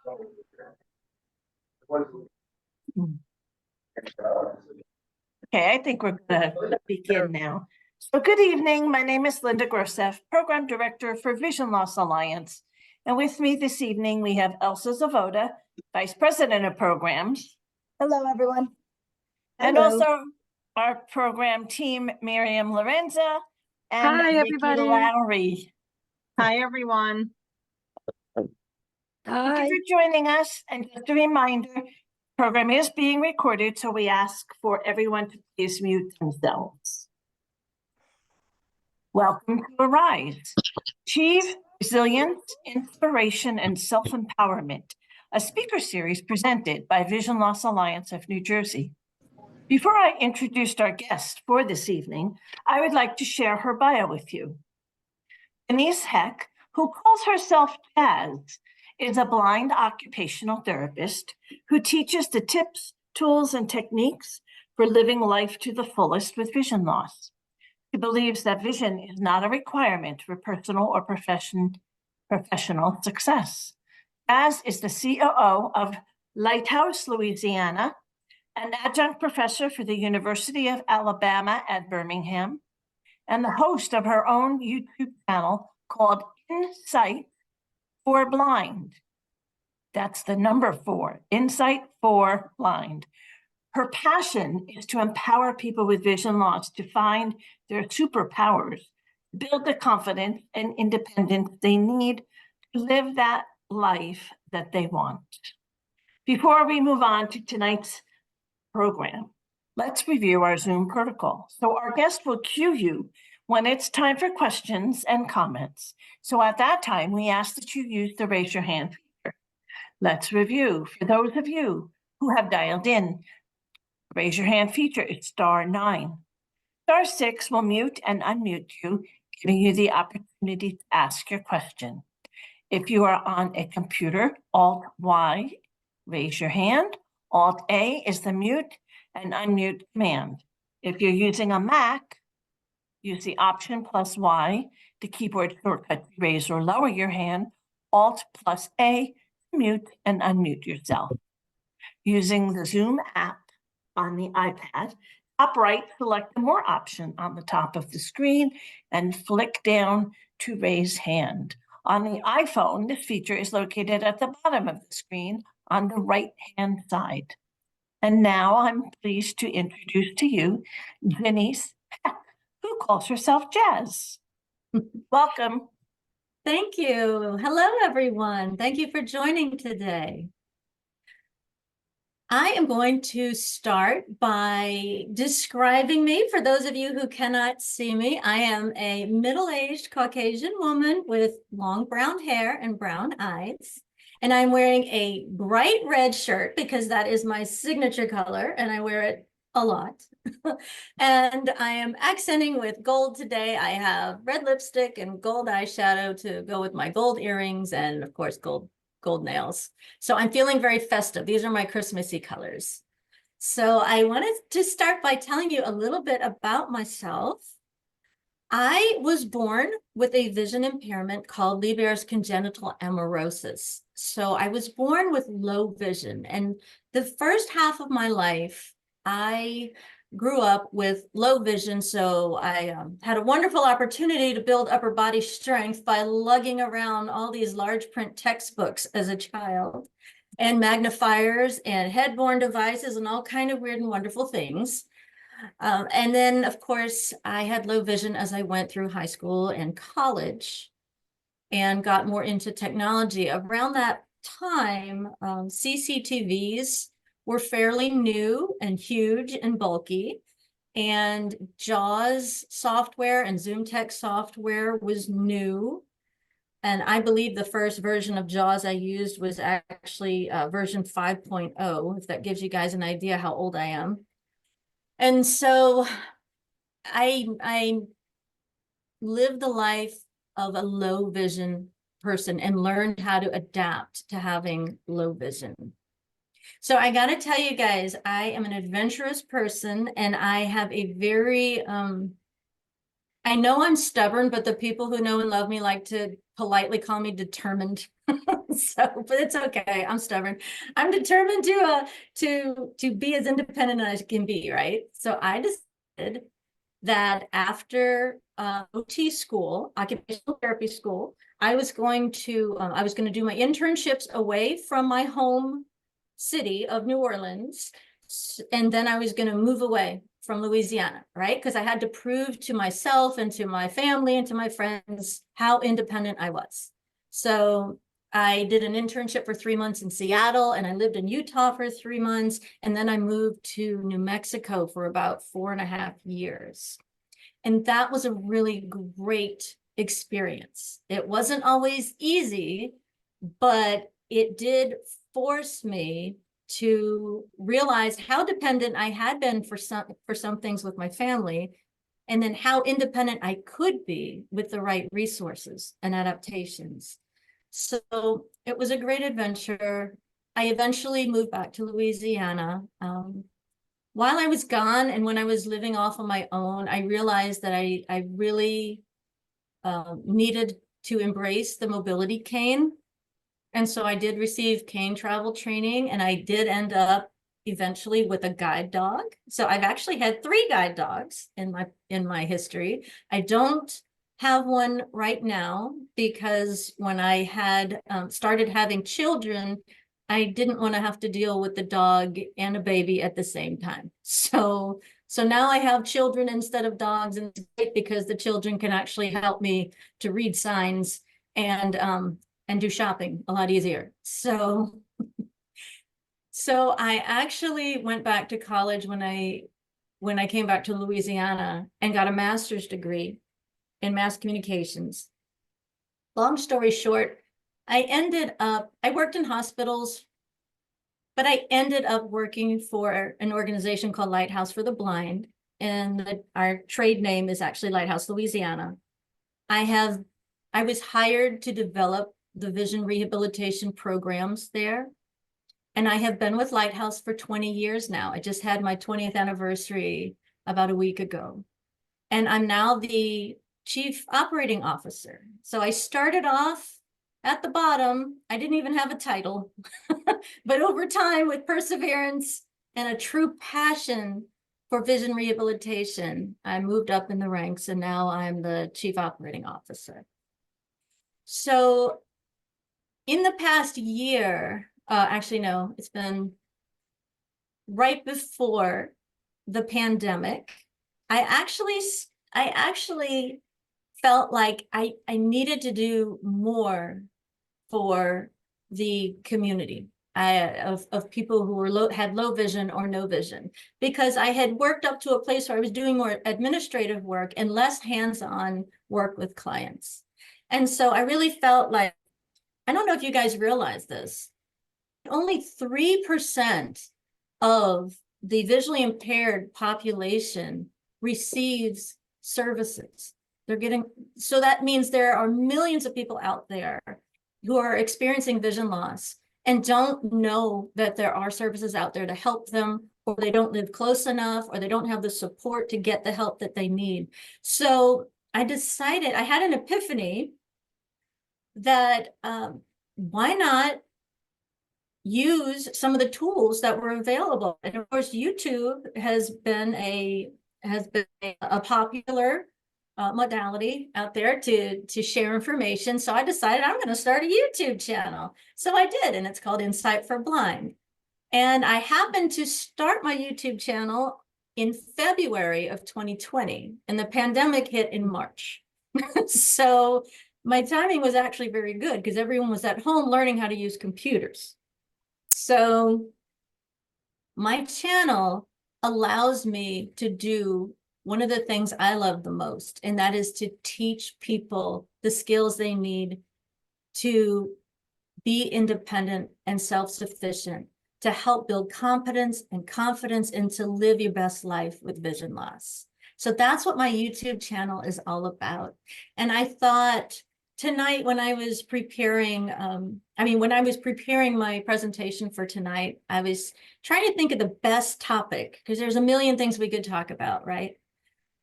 Okay, I think we're going to begin now. So good evening. My name is Linda Grosef, Program Director for Vision Loss Alliance. And with me this evening, we have Elsa Zavoda, Vice President of Programs. Hello, everyone. And also our program team, Miriam Lorenza and Hi, Vicki everybody. Lowry. Hi, everyone. Thank you for joining us. And just a reminder, the program is being recorded, so we ask for everyone to please mute themselves. Welcome to Arise, Achieve Resilience, Inspiration, and Self-Empowerment, a speaker series presented by Vision Loss Alliance of New Jersey. Before I introduce our guest for this evening, I would like to share her bio with you. Jenice Heck, who calls herself Jazz, is a blind occupational therapist who teaches the tips, tools, and techniques for living life to the fullest with vision loss. She believes that vision is not a requirement for personal or professional success. Jazz is the COO of Lighthouse, Louisiana, an adjunct professor for the University of Alabama at Birmingham, and the host of her own YouTube channel called Insight for Blind. That's the number 4, Insight for Blind. Her passion is to empower people with vision loss to find their superpowers, build the confidence and independence they need to live that life that they want. Before we move on to tonight's program, let's review our Zoom protocol. So our guest will cue you when it's time for questions and comments. So at that time, we ask that you use the raise your hand feature. Let's review. For those of you who have dialed in, raise your hand feature is *9. *6 will mute and unmute you, giving you the opportunity to ask your question. If you are on a computer, Alt-Y, raise your hand. Alt-A is the mute and unmute command. If you're using a Mac, use the Option plus Y, the keyboard shortcut to raise or lower your hand, Alt plus A to mute and unmute yourself. Using the Zoom app on the iPad, top right, select the More option on the top of the screen and flick down to raise hand. On the iPhone, this feature is located at the bottom of the screen on the right-hand side. And now I'm pleased to introduce to you Jenice Heck, who calls herself Jazz. Welcome. Thank you. Hello, everyone. Thank you for joining today. I am going to start by describing me. For those of you who cannot see me, I am a middle-aged Caucasian woman with long brown hair and brown eyes. And I'm wearing a bright red shirt because that is my signature color, and I wear it a lot. And I am accenting with gold today. I have red lipstick and gold eyeshadow to go with my gold earrings and, of course, gold nails. So I'm feeling very festive. These are my Christmassy colors. So I wanted to start by telling you a little bit about myself. I was born with a vision impairment called Leber's congenital amaurosis. So I was born with low vision, and the first half of my life, I grew up with low vision. So I had a wonderful opportunity to build upper body strength by lugging around all these large print textbooks as a child, and magnifiers and head-borne devices and all kind of weird and wonderful things. And then, of course, I had low vision as I went through high school and college and got more into technology. Around that time, CCTVs were fairly new and huge and bulky, and JAWS software and ZoomText software was new. And I believe the first version of JAWS I used was actually version 5.0, if that gives you guys an idea how old I am. And so I lived the life of a low vision person and learned how to adapt to having low vision. So I got to tell you guys, I am an adventurous person, and I have a very I know I'm stubborn, but the people who know and love me like to politely call me determined. But it's okay. I'm stubborn. I'm determined to be as independent as I can be, right? So I decided that after OT school, occupational therapy school, I was going to do my internships away from my home city of New Orleans, and then I was going to move away from Louisiana, right? Because I had to prove to myself and to my family and to my friends how independent I was. So I did an internship for 3 months in Seattle, and I lived in Utah for 3 months. And then I moved to New Mexico for about 4.5 years. And that was a really great experience. It wasn't always easy, but it did force me to realize how dependent I had been for some things with my family, and then how independent I could be with the right resources and adaptations. So it was a great adventure. I eventually moved back to Louisiana. While I was gone and when I was living off on my own, I realized that I really needed to embrace the mobility cane. And so I did receive cane travel training, and I did end up eventually with a guide dog. So I've actually had 3 guide dogs in my history. I don't have one right now because when I had started having children, I didn't want to have to deal with the dog and a baby at the same time. So now I have children instead of dogs, and it's great because the children can actually help me to read signs and do shopping a lot easier. So I actually went back to college when I came back to Louisiana and got a master's degree in mass communications. Long story short, I worked in hospitals, but I ended up working for an organization called Lighthouse for the Blind, and our trade name is actually Lighthouse Louisiana. I was hired to develop the vision rehabilitation programs there. And I have been with Lighthouse for 20 years now. I just had my 20th anniversary about a week ago. And I'm now the chief operating officer. So I started off at the bottom. I didn't even have a title, but over time with perseverance and a true passion for vision rehabilitation, I moved up in the ranks, and now I'm the chief operating officer. So in the past year, actually, no, it's been right before the pandemic, I actually felt like I needed to do more for the community of people who had low vision or no vision, because I had worked up to a place where I was doing more administrative work and less hands-on work with clients. And so I really felt like, I don't know if you guys realize this, only 3% of the visually impaired population receives services. So that means there are millions of people out there who are experiencing vision loss and don't know that there are services out there to help them, or they don't live close enough, or they don't have the support to get the help that they need. So I decided, I had an epiphany that why not use some of the tools that were available. And of course, YouTube has been a popular modality out there to share information. So I decided I'm going to start a YouTube channel. So I did, and it's called Insight for Blind. And I happened to start my YouTube channel in February of 2020, and the pandemic hit in March. So my timing was actually very good because everyone was at home learning how to use computers. So my channel allows me to do one of the things I love the most, and that is to teach people the skills they need to be independent and self-sufficient, to help build competence and confidence, and to live your best life with vision loss. So that's what my YouTube channel is all about. And I thought tonight, when I was preparing, when I was preparing my presentation for tonight, I was trying to think of the best topic, because there's a million things we could talk about, right?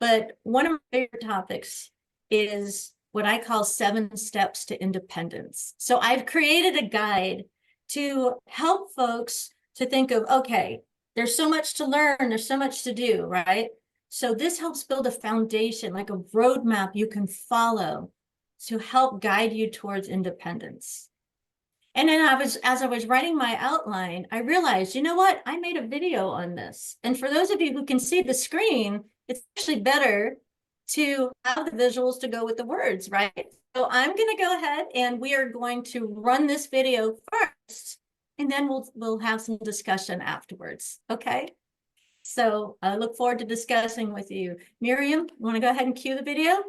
but one of my favorite topics is what I call 7 steps to independence. So I've created a guide to help folks to think of, okay, there's so much to learn, there's so much to do, right? So this helps build a foundation, like a roadmap you can follow to help guide you towards independence. And then as I was writing my outline, I realized, you know what? I made a video on this. And for those of you who can see the screen, it's actually better to have the visuals to go with the words, right? So I'm going to go ahead and we are going to run this video first, and then we'll have some discussion afterwards. Okay. So I look forward to discussing with you. Miriam, you want to go ahead and cue the video?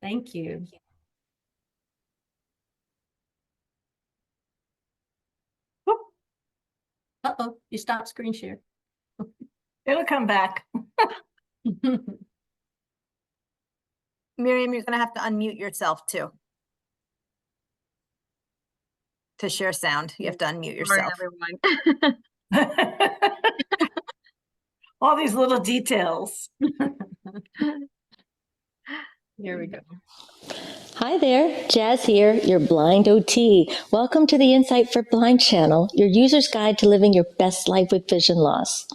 Thank you. Uh-oh, you stopped screen share. It'll come back. Miriam, you're gonna have to unmute yourself too. To share sound, you have to unmute yourself. Everyone. All these little details. Here we go. Hi there, Jazz here, your blind OT. Welcome to the Insight for Blind channel, your user's guide to living your best life with vision loss.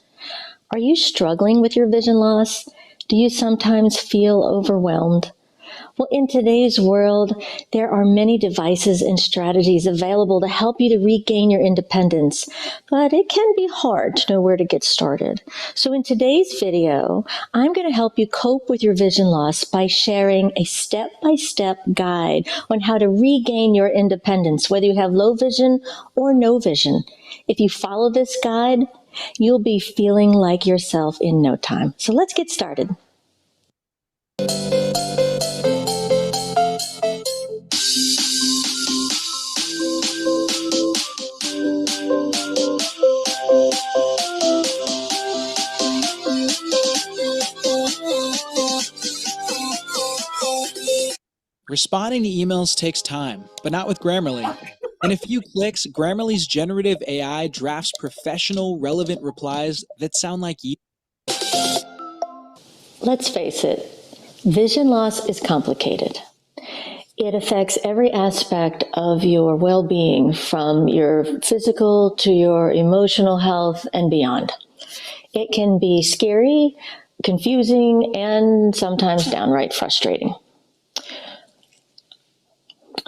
Are you struggling with your vision loss? Do you sometimes feel overwhelmed? Well, in today's world, there are many devices and strategies available to help you to regain your independence, but it can be hard to know where to get started. So in today's video, I'm going to help you cope with your vision loss by sharing a step-by-step guide on how to regain your independence, whether you have low vision or no vision. If you follow this guide, you'll be feeling like yourself in no time. So let's get started. Responding to emails takes time, but not with Grammarly. In a few clicks, Grammarly's generative AI drafts professional, relevant replies that sound like you. Let's face it, vision loss is complicated. It affects every aspect of your well-being, from your physical to your emotional health and beyond. It can be scary, confusing, and sometimes downright frustrating.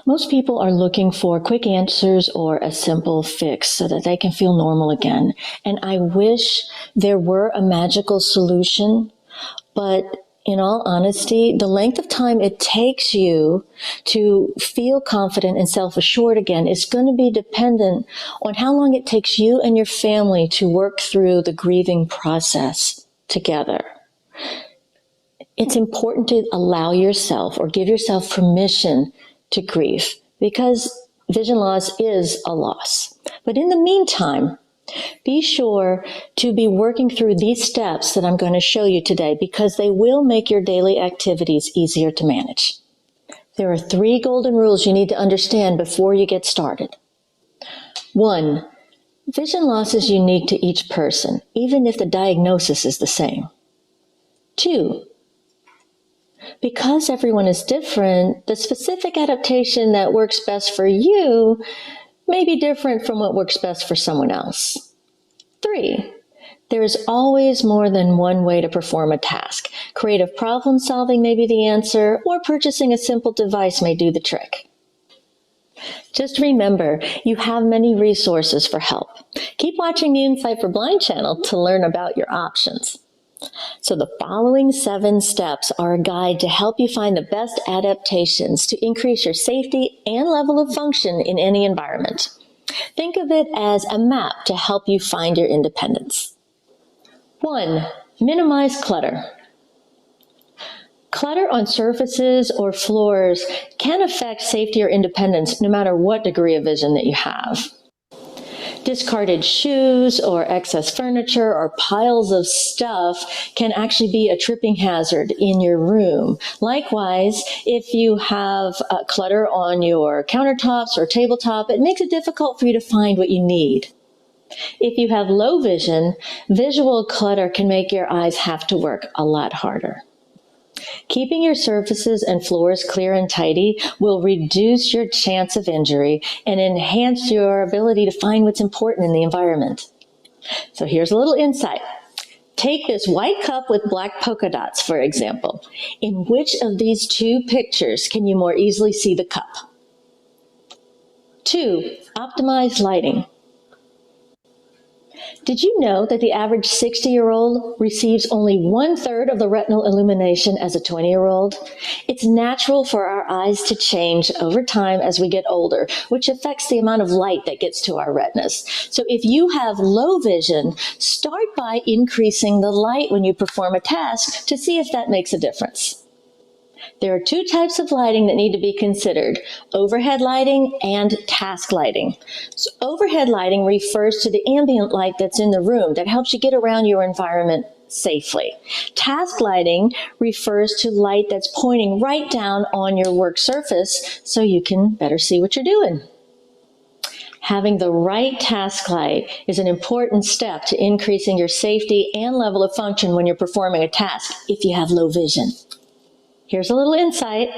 Most people are looking for quick answers or a simple fix so that they can feel normal again. And I wish there were a magical solution, but in all honesty, the length of time it takes you to feel confident and self-assured again is going to be dependent on how long it takes you and your family to work through the grieving process together. It's important to allow yourself or give yourself permission to grieve, because vision loss is a loss. But in the meantime, be sure to be working through these steps that I'm going to show you today, because they will make your daily activities easier to manage. There are 3 golden rules you need to understand before you get started. 1, vision loss is unique to each person, even if the diagnosis is the same. 2, because everyone is different, the specific adaptation that works best for you may be different from what works best for someone else. 3, there is always more than one way to perform a task. Creative problem solving may be the answer, or purchasing a simple device may do the trick. Just remember, you have many resources for help. Keep watching the Insight for Blind channel to learn about your options. So the following 7 steps are a guide to help you find the best adaptations to increase your safety and level of function in any environment. Think of it as a map to help you find your independence. 1, minimize clutter. Clutter on surfaces or floors can affect safety or independence no matter what degree of vision that you have. Discarded shoes or excess furniture or piles of stuff can actually be a tripping hazard in your room. Likewise, if you have clutter on your countertops or tabletop, it makes it difficult for you to find what you need. If you have low vision, visual clutter can make your eyes have to work a lot harder. Keeping your surfaces and floors clear and tidy will reduce your chance of injury and enhance your ability to find what's important in the environment. So here's a little insight. Take this white cup with black polka dots, for example. In which of these two pictures can you more easily see the cup? 2, optimize lighting. Did you know that the average 60-year-old receives only 1/3 of the retinal illumination as a 20-year-old? It's natural for our eyes to change over time as we get older, which affects the amount of light that gets to our retinas. So if you have low vision, start by increasing the light when you perform a task to see if that makes a difference. There are 2 types of lighting that need to be considered, overhead lighting and task lighting. So overhead lighting refers to the ambient light that's in the room that helps you get around your environment safely. Task lighting refers to light that's pointing right down on your work surface so you can better see what you're doing. Having the right task light is an important step to increasing your safety and level of function when you're performing a task if you have low vision. Here's a little insight.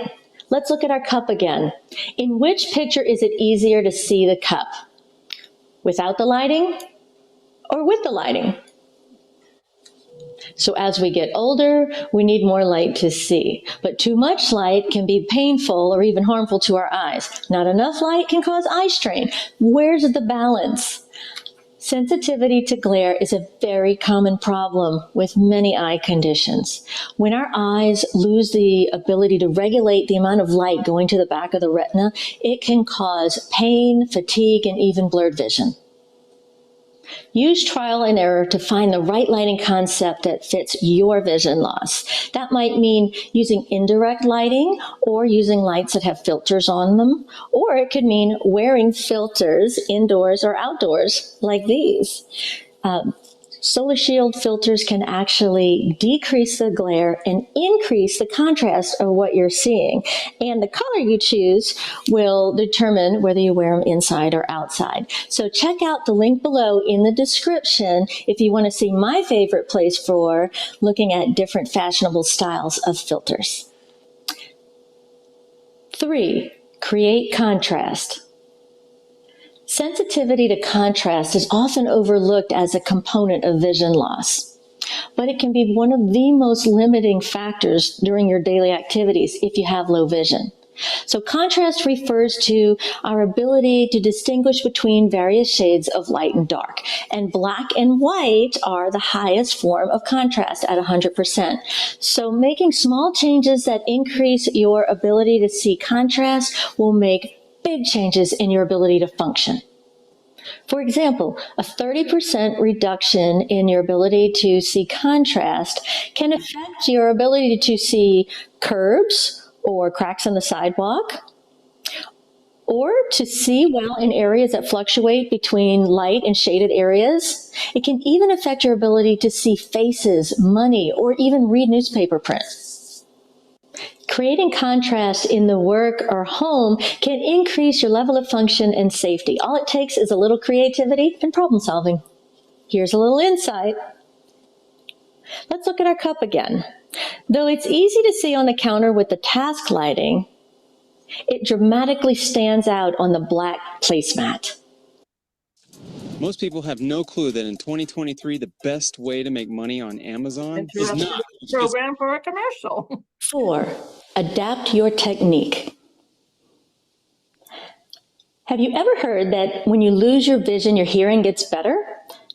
Let's look at our cup again. In which picture is it easier to see the cup? Without the lighting or with the lighting? So as we get older, we need more light to see. But too much light can be painful or even harmful to our eyes. Not enough light can cause eye strain. Where's the balance? Sensitivity to glare is a very common problem with many eye conditions. When our eyes lose the ability to regulate the amount of light going to the back of the retina, it can cause pain, fatigue, and even blurred vision. Use trial and error to find the right lighting concept that fits your vision loss. That might mean using indirect lighting or using lights that have filters on them, or it could mean wearing filters indoors or outdoors like these. Solar shield filters can actually decrease the glare and increase the contrast of what you're seeing. And the color you choose will determine whether you wear them inside or outside. So check out the link below in the description if you want to see my favorite place for looking at different fashionable styles of filters. 3, create contrast. Sensitivity to contrast is often overlooked as a component of vision loss, but it can be one of the most limiting factors during your daily activities if you have low vision. So contrast refers to our ability to distinguish between various shades of light and dark, and black and white are the highest form of contrast at 100%. So making small changes that increase your ability to see contrast will make big changes in your ability to function. For example, a 30% reduction in your ability to see contrast can affect your ability to see curbs or cracks in the sidewalk, or to see well in areas that fluctuate between light and shaded areas. It can even affect your ability to see faces, money, or even read newspaper print. Creating contrast in the work or home can increase your level of function and safety. All it takes is a little creativity and problem solving. Here's a little insight. Let's look at our cup again. Though it's easy to see on the counter with the task lighting, it dramatically stands out on the black placemat. Most people have no clue that in 2023, the best way to make money on Amazon is Interrupt not. the program for a commercial. 4, adapt your technique. Have you ever heard that when you lose your vision, your hearing gets better?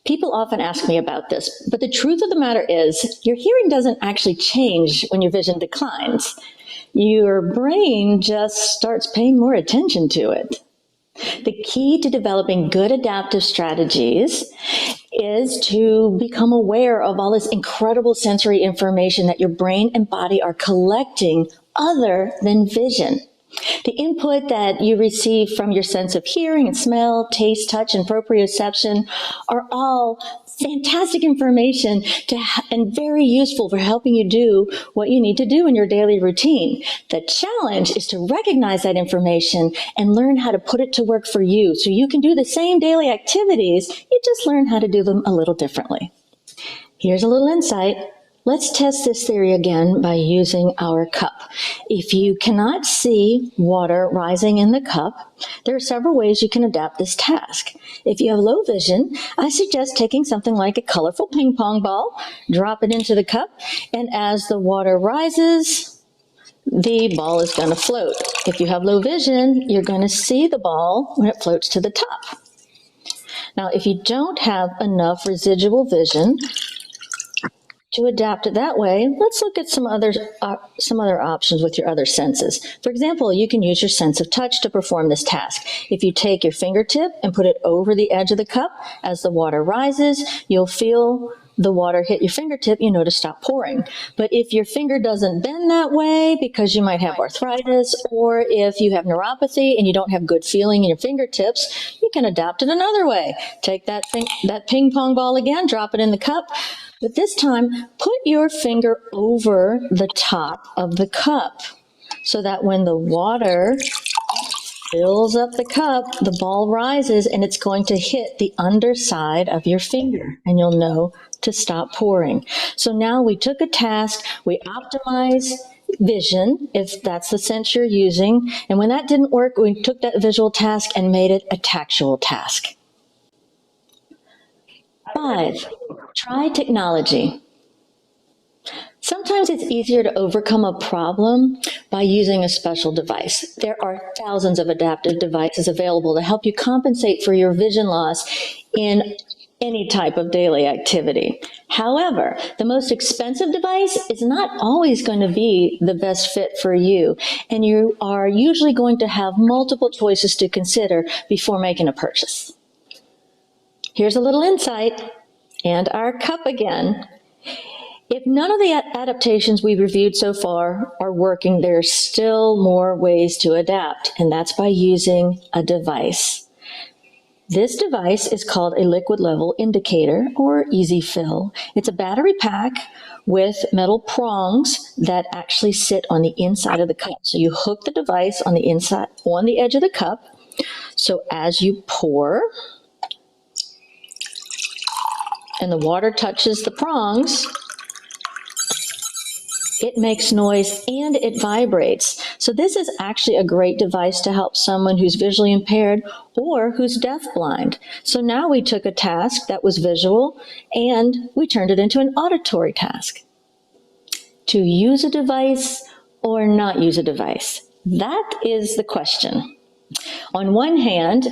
People often ask me about this, but the truth of the matter is your hearing doesn't actually change when your vision declines. Your brain just starts paying more attention to it. The key to developing good adaptive strategies is to become aware of all this incredible sensory information that your brain and body are collecting other than vision. The input that you receive from your sense of hearing and smell, taste, touch, and proprioception are all fantastic information and very useful for helping you do what you need to do in your daily routine. The challenge is to recognize that information and learn how to put it to work for you so you can do the same daily activities, you just learn how to do them a little differently. Here's a little insight. Let's test this theory again by using our cup. If you cannot see water rising in the cup, there are several ways you can adapt this task. If you have low vision, I suggest taking something like a colorful ping pong ball, drop it into the cup, and as the water rises, the ball is going to float. If you have low vision, you're going to see the ball when it floats to the top. Now, if you don't have enough residual vision, to adapt it that way, let's look at some other options with your other senses. For example, you can use your sense of touch to perform this task. If you take your fingertip and put it over the edge of the cup, as the water rises, you'll feel the water hit your fingertip, you know to stop pouring. But if your finger doesn't bend that way because you might have arthritis, or if you have neuropathy and you don't have good feeling in your fingertips, you can adapt it another way. Take that ping pong ball again, drop it in the cup, but this time put your finger over the top of the cup so that when the water fills up the cup, the ball rises and it's going to hit the underside of your finger and you'll know to stop pouring. So now we took a task, we optimized vision, if that's the sense you're using, and when that didn't work, we took that visual task and made it a tactual task. 5, try technology. Sometimes it's easier to overcome a problem by using a special device. There are thousands of adaptive devices available to help you compensate for your vision loss in any type of daily activity. However, the most expensive device is not always going to be the best fit for you, and you are usually going to have multiple choices to consider before making a purchase. Here's a little insight, and our cup again. If none of the adaptations we've reviewed so far are working, there's still more ways to adapt, and that's by using a device. This device is called a liquid level indicator, or easy fill. It's a battery pack with metal prongs that actually sit on the inside of the cup. So you hook the device on the inside, on the edge of the cup. So as you pour, and the water touches the prongs, it makes noise and it vibrates. So this is actually a great device to help someone who's visually impaired or who's deafblind. So now we took a task that was visual and we turned it into an auditory task. To use a device or not use a device? That is the question. On one hand,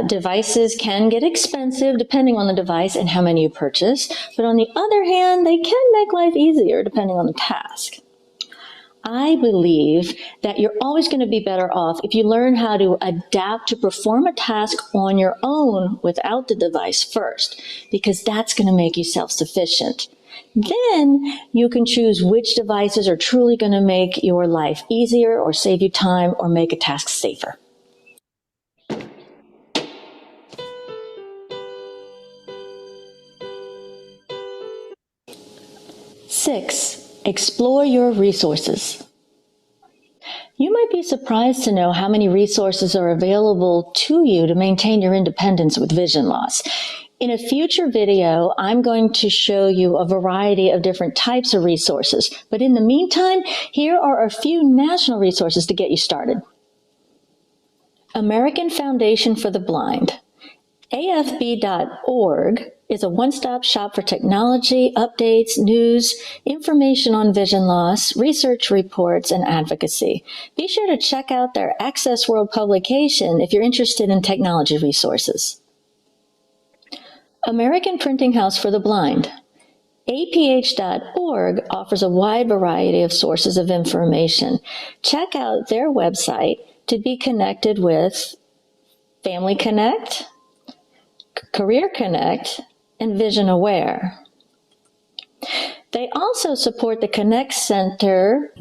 devices can get expensive depending on the device and how many you purchase, but on the other hand, they can make life easier depending on the task. I believe that you're always going to be better off if you learn how to adapt to perform a task on your own without the device first, because that's going to make you self-sufficient. Then you can choose which devices are truly going to make your life easier or save you time or make a task safer. 6, explore your resources. You might be surprised to know how many resources are available to you to maintain your independence with vision loss. In a future video, I'm going to show you a variety of different types of resources. But in the meantime, here are a few national resources to get you started. American Foundation for the Blind. AFB.org is a one-stop shop for technology, updates, news, information on vision loss, research reports, and advocacy. Be sure to check out their Access World publication if you're interested in technology resources. American Printing House for the Blind. APH.org offers a wide variety of sources of information. Check out their website to be connected with Family Connect, Career Connect, and Vision Aware. They also support the Connect Center,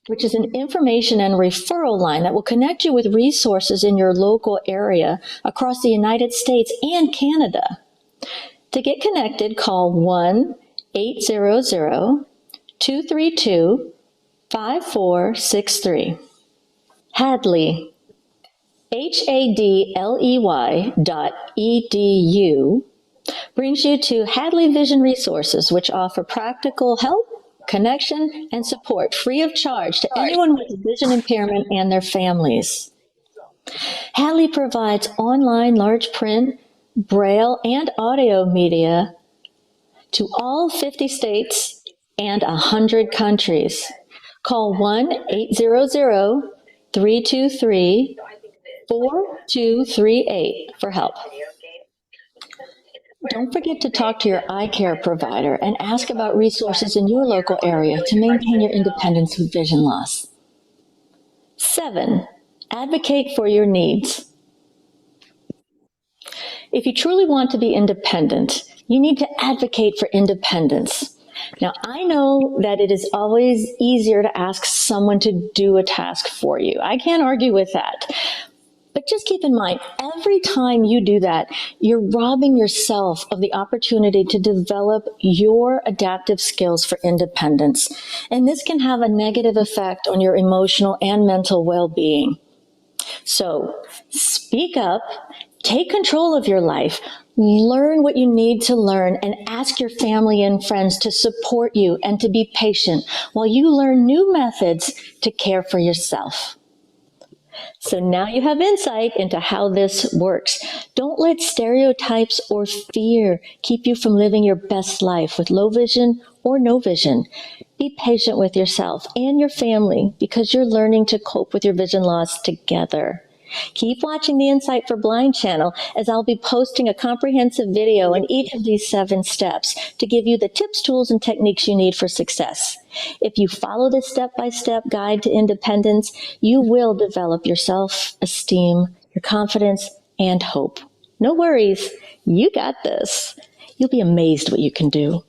which is an information and referral line that will connect you with resources in your local area across the United States and Canada. To get connected, call 1-800-232-5463. Hadley, HADLEY.edu, brings you to Hadley Vision Resources, which offer practical help, connection, and support free of charge to anyone with vision impairment and their families. Hadley provides online large print, braille, and audio media to all 50 states and 100 countries. Call 1-800-323-4238 for help. Don't forget to talk to your eye care provider and ask about resources in your local area to maintain your independence with vision loss. 7, advocate for your needs. If you truly want to be independent, you need to advocate for independence. Now, I know that it is always easier to ask someone to do a task for you. I can't argue with that. But just keep in mind, every time you do that, you're robbing yourself of the opportunity to develop your adaptive skills for independence. And this can have a negative effect on your emotional and mental well-being. So speak up, take control of your life, learn what you need to learn, and ask your family and friends to support you and to be patient while you learn new methods to care for yourself. So now you have insight into how this works. Don't let stereotypes or fear keep you from living your best life with low vision or no vision. Be patient with yourself and your family because you're learning to cope with your vision loss together. Keep watching the Insight for Blind channel as I'll be posting a comprehensive video on each of these 7 steps to give you the tips, tools, and techniques you need for success. If you follow this step-by-step guide to independence, you will develop your self-esteem, your confidence, and hope. No worries, you got this. You'll be amazed what you can do.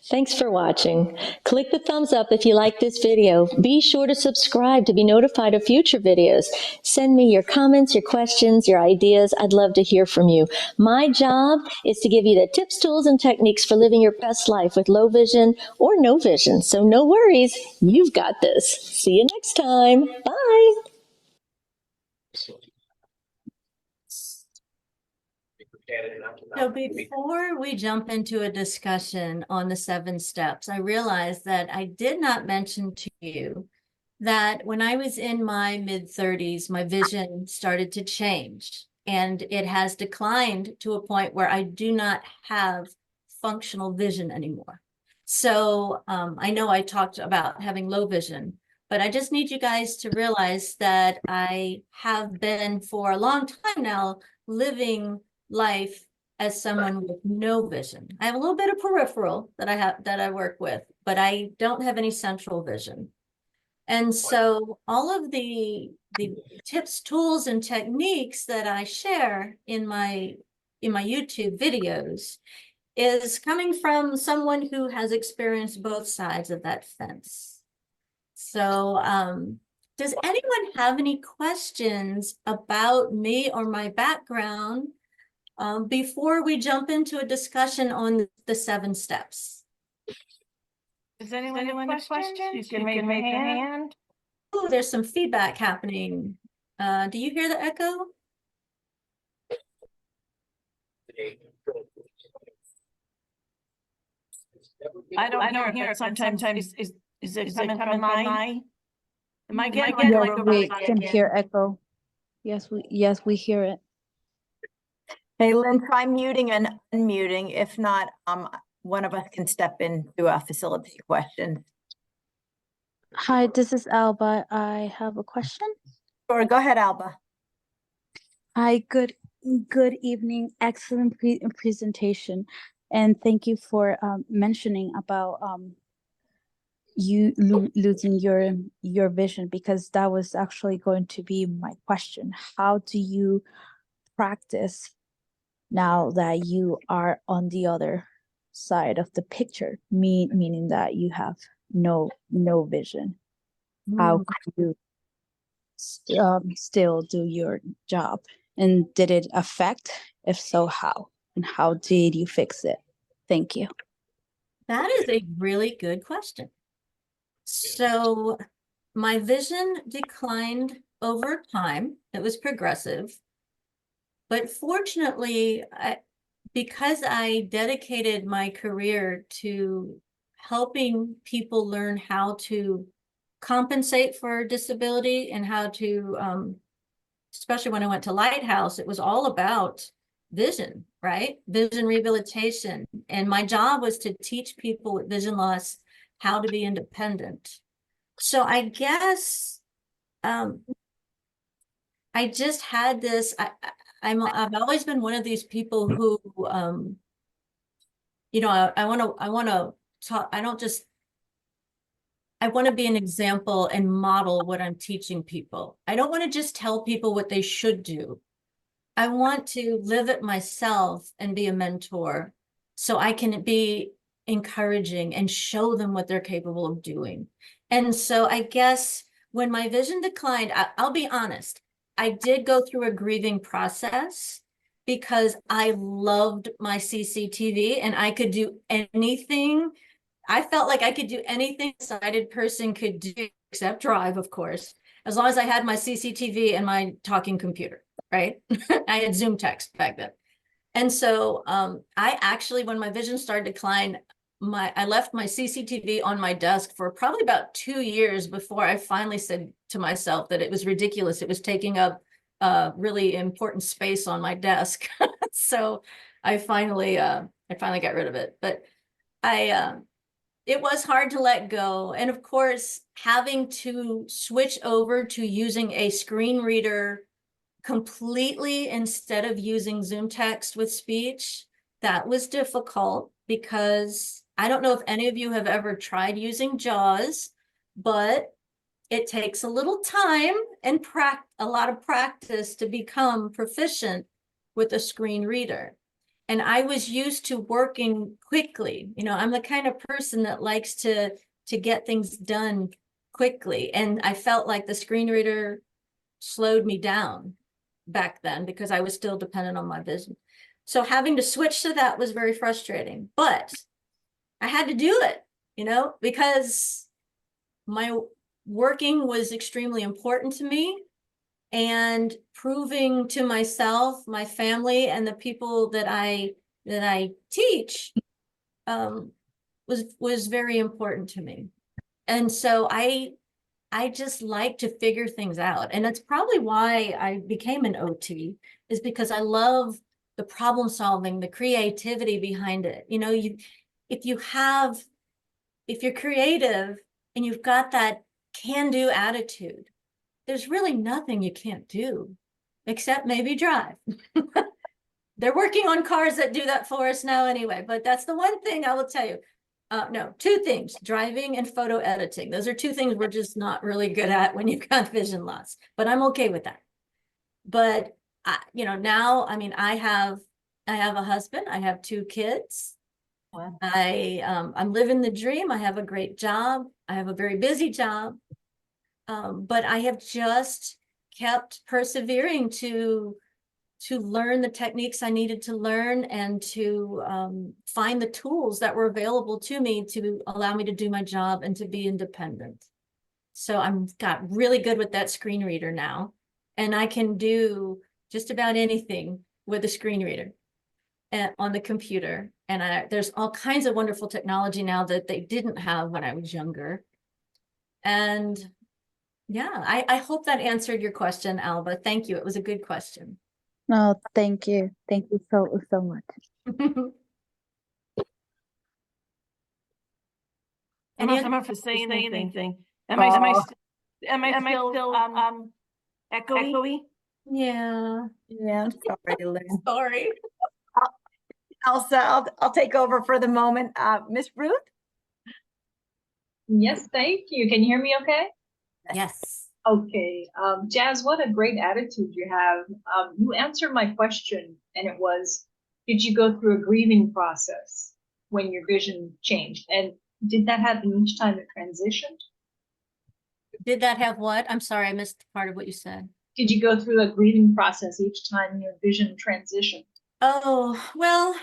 Thanks for watching. Click the thumbs up if you like this video. Be sure to subscribe to be notified of future videos. Send me your comments, your questions, your ideas. I'd love to hear from you. My job is to give you the tips, tools, and techniques for living your best life with low vision or no vision. So no worries, you've got this. See you next time. Bye. So before we jump into a discussion on the 7 steps, I realized that I did not mention to you that when I was in my mid-30s, my vision started to change, and it has declined to a point where I do not have functional vision anymore. So I know I talked about having low vision, but I just need you guys to realize that I have been for a long time now living life as someone with no vision. I have a little bit of peripheral that I work with, but I don't have any central vision. And so all of the tips, tools, and techniques that I share in my YouTube videos is coming from someone who has experienced both sides of that fence. So does anyone have any questions about me or my background before we jump into a discussion on the 7 steps? Does anyone have questions? You can raise your hand. Oh, there's some feedback happening. Do you hear the echo? I don't hear it. Sometimes is it coming from my? Am I getting Yes, like we can hear echo. Yes, we hear it. Hey, Lynn, try muting and unmuting. If not, one of us can step in to facilitate questions. Hi, this is Alba. I have a question. Sure, go ahead, Alba. Hi, good evening. Excellent presentation, and thank you for mentioning about you losing your vision, because that was actually going to be my question. How do you practice now that you are on the other side of the picture, meaning that you have no vision. How could you still do your job? And did it affect? If so, how? And how did you fix it? Thank you. That is a really good question. So my vision declined over time. It was progressive. But fortunately, because I dedicated my career to helping people learn how to compensate for disability and how to, especially when I went to Lighthouse, it was all about vision, right? Vision rehabilitation. And my job was to teach people with vision loss how to be independent. So I guess I just had this, I've always been one of these people who, you know, I want to talk, I want to be an example and model what I'm teaching people. I don't want to just tell people what they should do. I want to live it myself and be a mentor so I can be encouraging and show them what they're capable of doing. And so I guess when my vision declined, I'll be honest, I did go through a grieving process because I loved my CCTV and I could do anything. I felt like I could do anything a sighted person could do, except drive, of course, as long as I had my CCTV and my talking computer, right? I had Zoom text back then. And so I actually, when my vision started to decline, I left my CCTV on my desk for probably about 2 years before I finally said to myself that it was ridiculous. It was taking up really important space on my desk. So I finally got rid of it. But it was hard to let go. And of course, having to switch over to using a screen reader completely instead of using Zoom text with speech, that was difficult because I don't know if any of you have ever tried using JAWS, but it takes a little time and a lot of practice to become proficient with a screen reader. And I was used to working quickly. You know, I'm the kind of person that likes to get things done quickly. And I felt like the screen reader slowed me down back then because I was still dependent on my vision. So having to switch to that was very frustrating, but I had to do it, you know, because my working was extremely important to me. And proving to myself, my family, and the people that I teach was very important to me. And so I just like to figure things out. And that's probably why I became an OT, is because I love the problem solving, the creativity behind it. You know, if you're creative and you've got that can-do attitude, there's really nothing you can't do, except maybe drive. They're working on cars that do that for us now anyway, but that's the one thing I will tell you. No, 2 things, driving and photo editing. Those are 2 things we're just not really good at when you've got vision loss, but I'm okay with that. But you know, now, I mean, I have a husband, I have 2 kids. Wow. I'm living the dream. I have a great job. I have a very busy job. But I have just kept persevering to learn the techniques I needed to learn and to find the tools that were available to me to allow me to do my job and to be independent. So I'm got really good with that screen reader now, and I can do just about anything with a screen reader and on the computer. And there's all kinds of wonderful technology now that they didn't have when I was younger. And yeah, I hope that answered your question, Alba. Thank you. It was a good question. No, thank you. Thank you so much. Someone for say anything. Am I still echoey? Yeah. Yeah, sorry, Lynn. Sorry. Elsa, I'll take over for the moment. Miss Ruth? Yes, thank you. Can you hear me okay? Yes. Okay. Jazz, what a great attitude you have. You answered my question, and it was, did you go through a grieving process? when your vision changed? And did that happen each time it transitioned? Did that have what? I'm sorry, I missed part of what you said. Did you go through a grieving process each time your vision transitioned? Oh, well,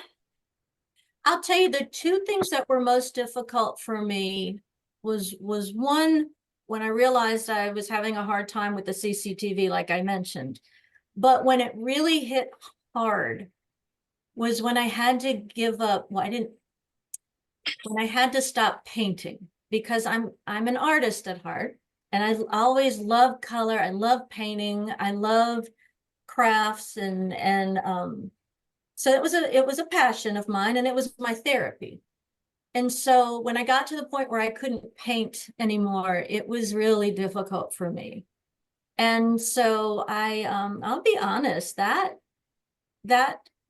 I'll tell you the two things that were most difficult for me was one, when I realized I was having a hard time with the CCTV, like I mentioned. But when it really hit hard was when I had to give up, when I had to stop painting, because I'm an artist at heart, and I always loved color. I love painting. I love crafts, and so it was a passion of mine, and it was my therapy. And so when I got to the point where I couldn't paint anymore, it was really difficult for me. And so I'll be honest, that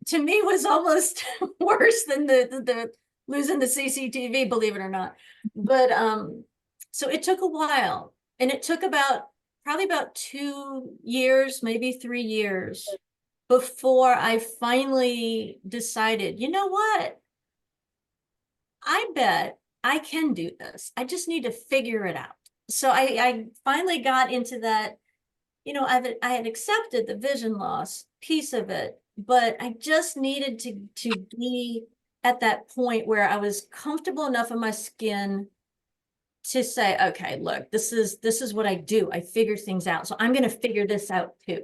to me was almost worse than the losing the CCTV, believe it or not. But so it took a while, and it took probably about 2 years, maybe 3 years before I finally decided, you know what? I bet I can do this. I just need to figure it out. So I finally got into that, I had accepted the vision loss piece of it, but I just needed to be at that point where I was comfortable enough in my skin to say, okay, look, this is what I do. I figure things out. So I'm going to figure this out too.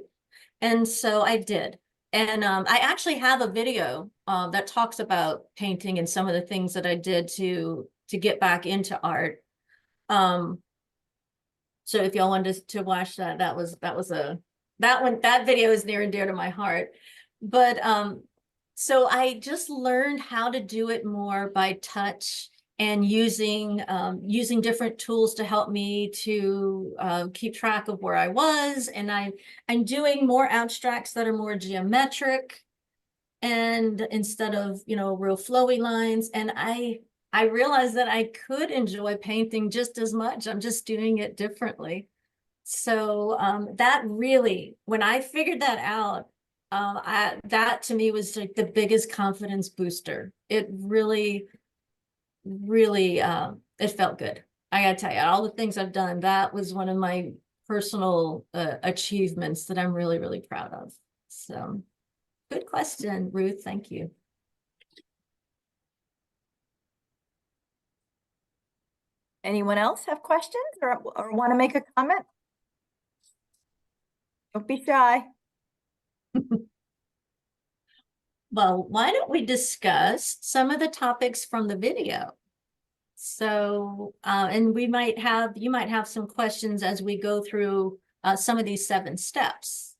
And so I did. And I actually have a video that talks about painting and some of the things that I did to get back into art. So if y'all wanted to watch that, that video is near and dear to my heart. But so I just learned how to do it more by touch and using different tools to help me to keep track of where I was. And I'm doing more abstracts that are more geometric, and instead of real flowy lines. And I realized that I could enjoy painting just as much. I'm just doing it differently. So that really, when I figured that out, that to me was like the biggest confidence booster. It really, really, it felt good. I gotta tell you, all the things I've done, that was one of my personal achievements that I'm really, really proud of. So good question, Ruth. Thank you. Anyone else have questions or want to make a comment? Don't be shy. Well, why don't we discuss some of the topics from the video? So, and you might have some questions as we go through some of these 7 steps.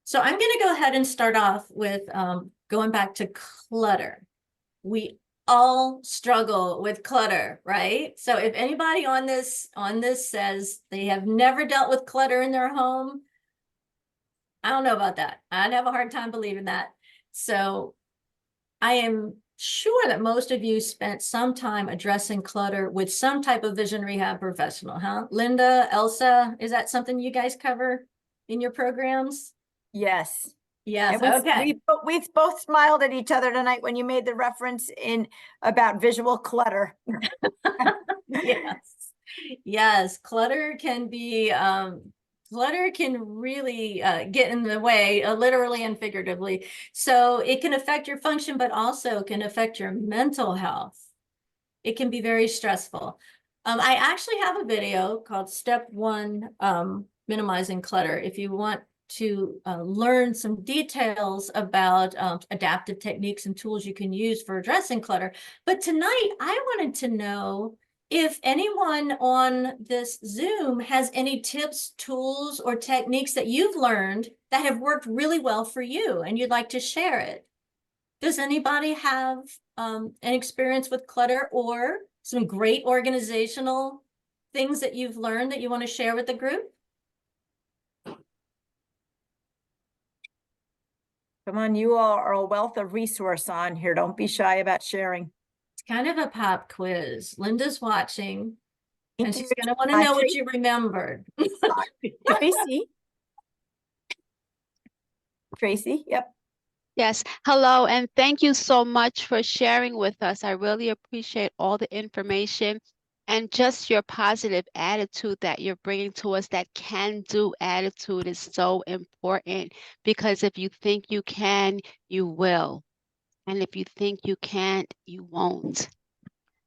So I'm going to go ahead and start off with going back to clutter. We all struggle with clutter, right? So if anybody on this says they have never dealt with clutter in their home, I don't know about that. I'd have a hard time believing that. So I am sure that most of you spent some time addressing clutter with some type of vision rehab professional, huh? Linda, Elsa, is that something you guys cover in your programs? Yes. Yes, And okay. we've both smiled at each other tonight when you made the reference about visual clutter. Yes, clutter can really get in the way, literally and figuratively. So it can affect your function, but also can affect your mental health. It can be very stressful. I actually have a video called Step 1, Minimizing Clutter. If you want to learn some details about adaptive techniques and tools you can use for addressing clutter. But tonight, I wanted to know if anyone on this Zoom has any tips, tools, or techniques that you've learned that have worked really well for you and you'd like to share it. Does anybody have an experience with clutter or some great organizational things that you've learned that you want to share with the group? Come on, you all are a wealth of resource on here. Don't be shy about sharing. It's kind of a pop quiz. Linda's watching, and she's going to want to Hi, know what you remembered. Tracy. Tracy, yep. Yes, hello, and thank you so much for sharing with us. I really appreciate all the information and just your positive attitude that you're bringing to us. That can-do attitude is so important, because if you think you can, you will. And if you think you can't, you won't.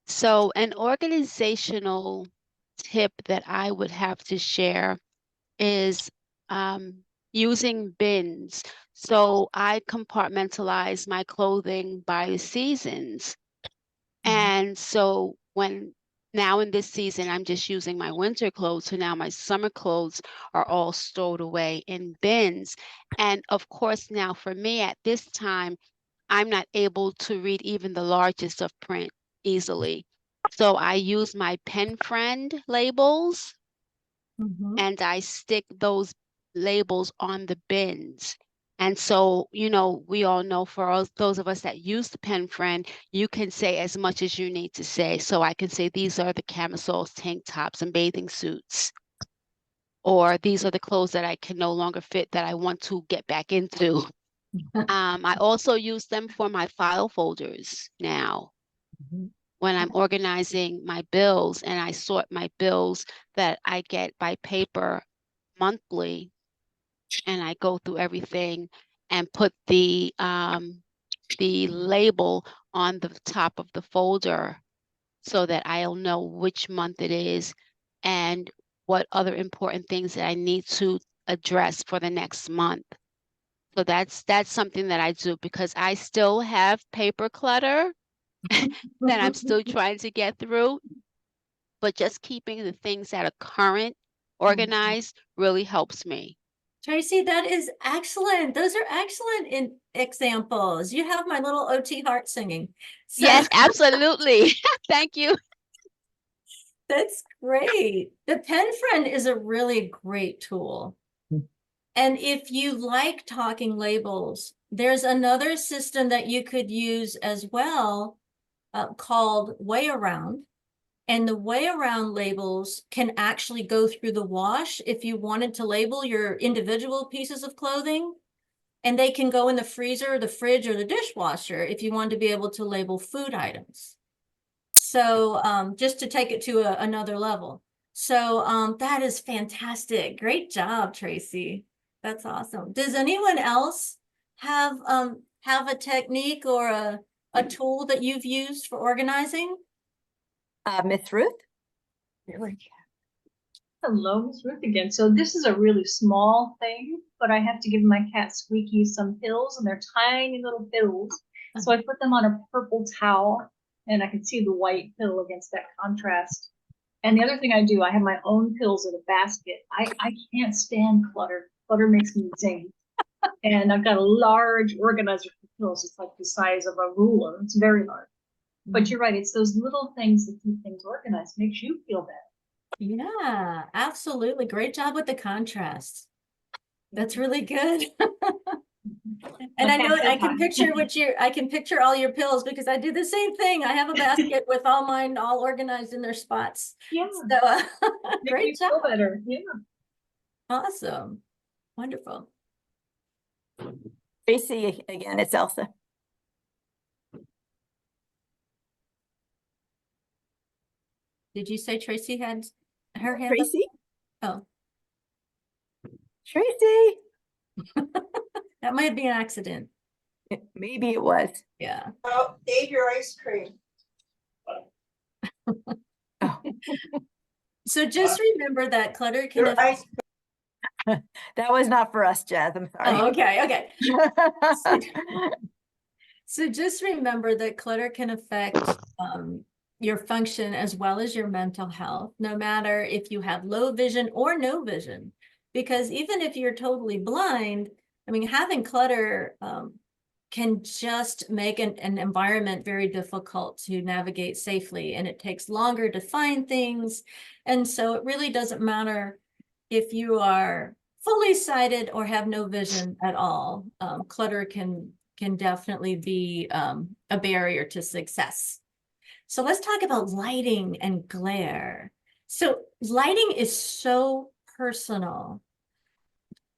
So an organizational tip that I would have to share is using bins. So I compartmentalize my clothing by the seasons. And so now in this season, I'm just using my winter clothes. So now my summer clothes are all stowed away in bins. And of course, now for me at this time, I'm not able to read even the largest of print easily. So I use my pen friend labels, and I stick those labels on the bins. And so, we all know, for those of us that use the pen friend, you can say as much as you need to say. So I can say, these are the camisoles, tank tops, and bathing suits. Or these are the clothes that I can no longer fit that I want to get back into. I also use them for my file folders now. When I'm organizing my bills, and I sort my bills that I get by paper monthly, and I go through everything and put the label on the top of the folder so that I'll know which month it is and what other important things that I need to address for the next month. So that's something that I do, because I still have paper clutter that I'm still trying to get through. But just keeping the things that are current, organized, really helps me. Tracy, that is excellent. Those are excellent examples. You have my little OT heart singing. So Yes, absolutely. Thank you. that's great. The pen friend is a really great tool. And if you like talking labels, there's another system that you could use as well, called Way Around. And the Way Around labels can actually go through the wash if you wanted to label your individual pieces of clothing. And they can go in the freezer, the fridge, or the dishwasher if you want to be able to label food items. So just to take it to another level. So that is fantastic. Great job, Tracy. That's awesome. Does anyone else have a technique or a tool that you've used for organizing? Miss Ruth? Hello, Miss Ruth again. So this is a really small thing, but I have to give my cat Squeaky some pills, and they're tiny little pills. So I put them on a purple towel, and I can see the white pill against that contrast. And the other thing I do, I have my own pills in a basket. I can't stand clutter. Clutter makes me zing. And I've got a large organizer for pills. It's like the size of a ruler. It's very large. But you're right. It's those little things that keep things organized. Makes you feel better. Yeah, absolutely. Great job with the contrast. That's really good. And I know I can picture I can picture all your pills, because I do the same thing. I have a basket with all mine all organized in their spots. Yeah. So great job. Feel better. Yeah. Awesome. Wonderful. Tracy, again, it's Elsa. Did you say Tracy had her hand up? Tracy? Oh, Tracy? that might be an accident. Maybe it was. Yeah. Oh, ate your ice cream. Oh. So just remember that clutter can Your ice That was not for us, Jazz. I'm sorry. Oh, okay. So just remember that clutter can affect your function as well as your mental health, no matter if you have low vision or no vision. Because even if you're totally blind, I mean, having clutter can just make an environment very difficult to navigate safely, and it takes longer to find things. And so it really doesn't matter if you are fully sighted or have no vision at all. Clutter can definitely be a barrier to success. So let's talk about lighting and glare. So lighting is so personal.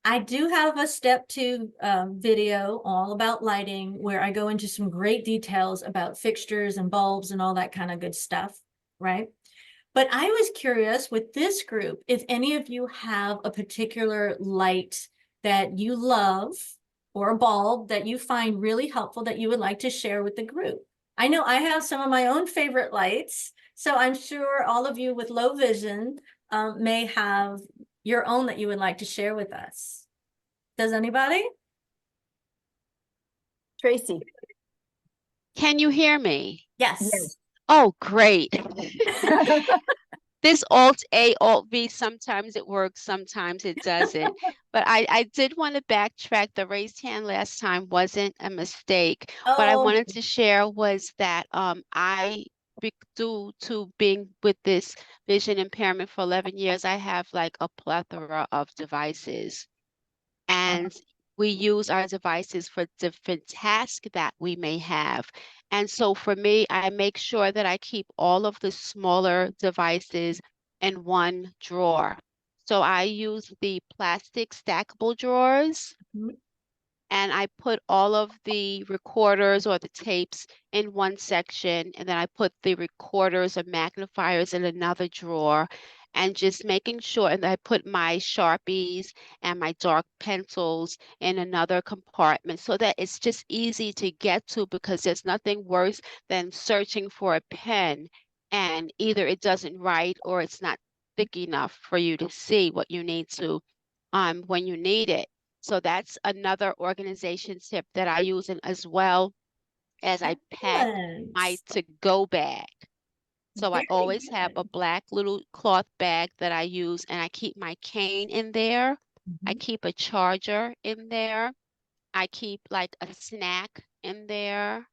I do have a step 2 video all about lighting where I go into some great details about fixtures and bulbs and all that kind of good stuff, right? But I was curious with this group, if any of you have a particular light that you love or a bulb that you find really helpful that you would like to share with the group. I know I have some of my own favorite lights, so I'm sure all of you with low vision may have your own that you would like to share with us. Does anybody? Tracy. Can you hear me? Yes. Oh, great. This Alt A, Alt V, sometimes it works, sometimes it doesn't. But I did want to backtrack. The raised hand last time wasn't a mistake. What I Oh, wanted to share was that due to being with this vision impairment for 11 years, I have like a plethora of devices. And we use our devices for different tasks that we may have. And so for me, I make sure that I keep all of the smaller devices in one drawer. So I use the plastic stackable drawers. Mhm. And I put all of the recorders or the tapes in one section, and then I put the recorders or magnifiers in another drawer, and just making sure, and I put my Sharpies and my dark pencils in another compartment so that it's just easy to get to, because there's nothing worse than searching for a pen and either it doesn't write or it's not thick enough for you to see what you need to when you need it. So that's another organization tip that I use, and as well as I pack my Excellent. to-go bag. So I Very always have a good. black little cloth bag that I use, and I keep my cane in there. I Mhm. keep a charger in there. I keep like a snack in there,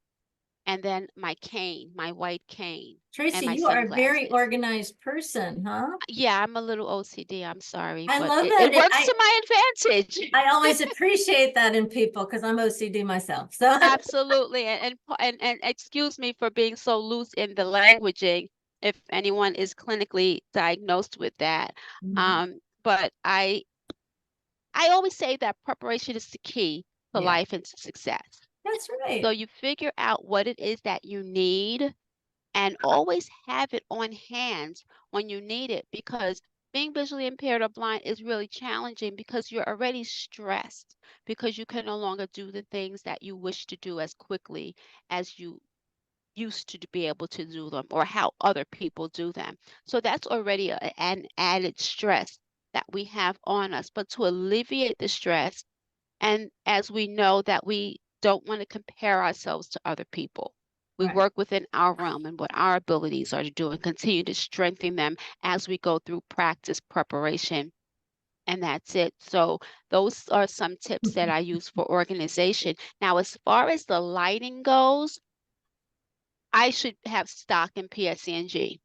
and then my cane, my white cane, and Tracy, my you are a very sunglasses. organized person, huh? Yeah, I'm a little OCD, I'm sorry, I but love it that. works to my advantage. I always appreciate that in people because I'm OCD myself. So Absolutely, and excuse me for being so loose in the languaging if anyone is clinically diagnosed with that. But I always say that preparation is the key to yeah, life and to success. that's So right. you figure out what it is that you need and always have it on hand when you need it, because being visually impaired or blind is really challenging because you're already stressed because you can no longer do the things that you wish to do as quickly as you used to be able to do them or how other people do them. So that's already an added stress that we have on us. But to alleviate the stress, and as we know that we don't want to compare ourselves to other people, we Right. work within our realm and what our abilities are to do and continue to strengthen them as we go through practice, preparation, and that's it. So those are some tips that I use for organization. Now, as far as the lighting goes, I should have stock in PSCNG.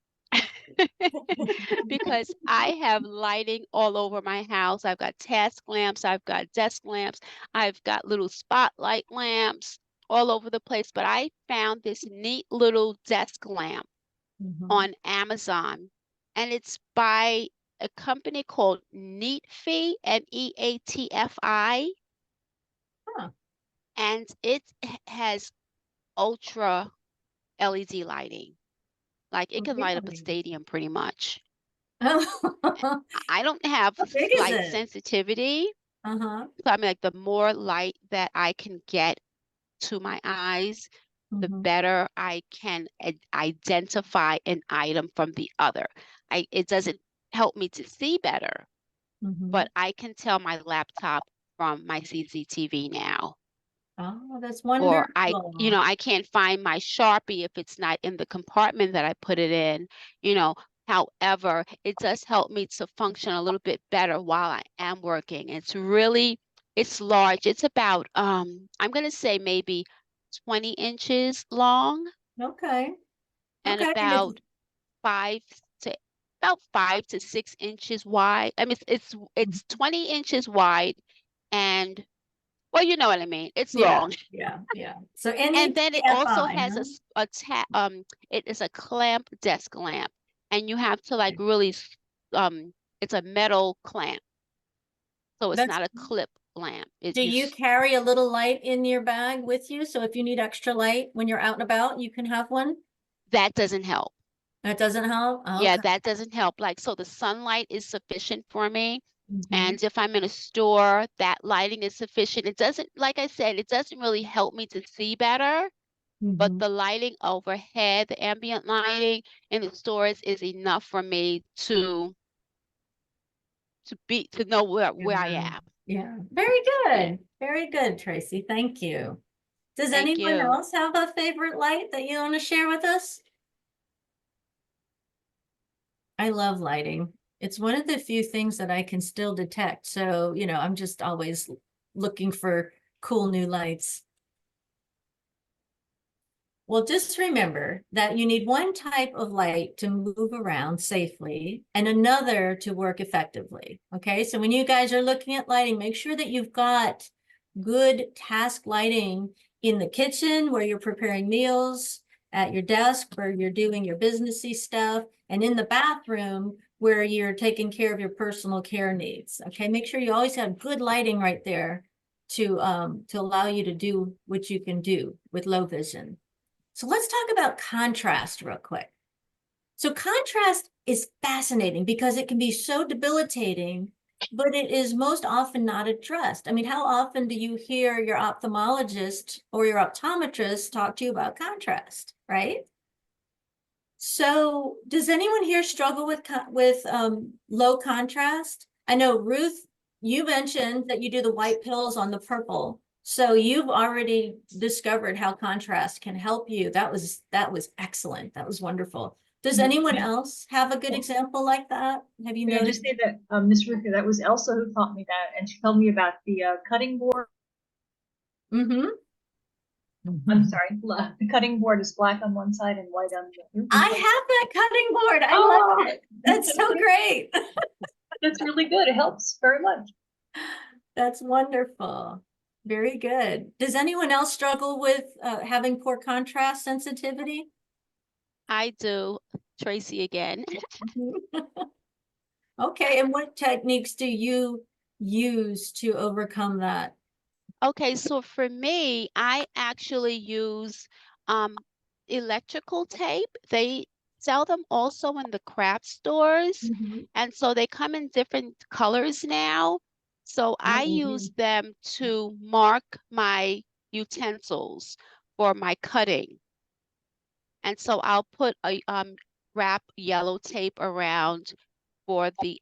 Because I have lighting all over my house. I've got task lamps, I've got desk lamps, I've got little spotlight lamps all over the place. But I found this neat little desk lamp on Amazon, and it's by a company called Neatfi, Neatfi, Huh. and it has ultra LED lighting. Like it can light up a Really? stadium pretty much. How I don't have big is light it? sensitivity. Uh-huh. So I mean, like the more light that I can get to my eyes, the better I can identify an item from the other. It doesn't help me to see better, but I can tell my laptop from my CCTV now. Oh, that's Or wonderful. I can't find my Sharpie if it's not in the compartment that I put it in, you know. However, it does help me to function a little bit better while I am working. It's large. It's about, I'm gonna say maybe 20 inches long Okay. and Okay. And it's five to about 5 to 6 inches wide. I mean, it's 20 inches wide, and well, you know what I mean. It's yeah, long. yeah. So And then it also NETFI, has huh? it is a clamp desk lamp, and you have to like really it's a metal clamp. So it's That's- not a clip lamp. Do you carry a little light in your bag with you? So if you need extra light when you're out and about, you can have one? That doesn't help. That doesn't help? Yeah, Okay. that doesn't help. Like, so the sunlight is sufficient for me. Mhm. And if I'm in a store, that lighting is sufficient. It doesn't, like I said, it doesn't really help me to see better, but Mhm. the lighting overhead, the ambient lighting in the stores is enough for me to know where I am. Yeah, very Yeah. good. Very good, Tracy. Thank you. Does Thank anyone you. else have a favorite light that you want to share with us? I love lighting. It's one of the few things that I can still detect. So, I'm just always looking for cool new lights. Well, just remember that you need one type of light to move around safely and another to work effectively. Okay, so when you guys are looking at lighting, make sure that you've got good task lighting in the kitchen where you're preparing meals, at your desk where you're doing your businessy stuff, and in the bathroom where you're taking care of your personal care needs. Okay, make sure you always have good lighting right there to allow you to do what you can do with low vision. So let's talk about contrast real quick. So contrast is fascinating because it can be so debilitating, but it is most often not addressed. I mean, how often do you hear your ophthalmologist or your optometrist talk to you about contrast, right? So does anyone here struggle with low contrast? I know, Ruth, you mentioned that you do the white pills on the purple. So you've already discovered how contrast can help you. That was excellent. That was wonderful. Does anyone else have a good example like that? Have you May I noticed? just say that, Ms. Ruka, that was Elsa who taught me that, and she told me about the cutting board. Mm-hmm. I'm sorry, the cutting board is black on one side and white on the other. I have that cutting board. I love it. That's so great. That's really good. It helps very much. That's wonderful. Very good. Does anyone else struggle with having poor contrast sensitivity? I do. Tracy again. Okay, and what techniques do you use to overcome that? Okay, so for me, I actually use electrical tape. They sell them also in the craft stores, and so they come in different colors now. So I use them to mark my utensils for my cutting. And so I'll put a wrap yellow tape around for the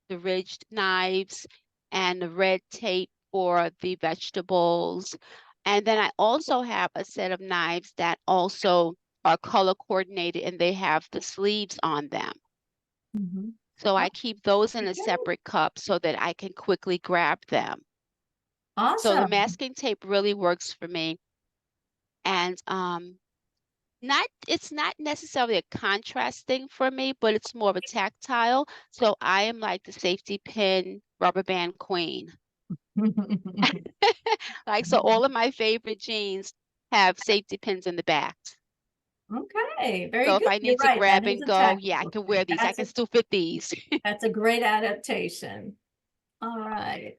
ridged knives, and the red tape for the vegetables. And then I also have a set of knives that also are color coordinated, and they have the sleeves on them. So I keep those in a separate cup so that I can quickly grab them. So the Awesome. masking tape really works for me. And it's not necessarily a contrast thing for me, but it's more of a tactile. So I am like the safety pin rubber band queen. Like, so all of my favorite jeans have safety pins in the back. Okay, very So good. if I You're need to right. grab That is and a go, yeah, I tactical can wear thing. these. I can still fit these. That's a great adaptation. All right.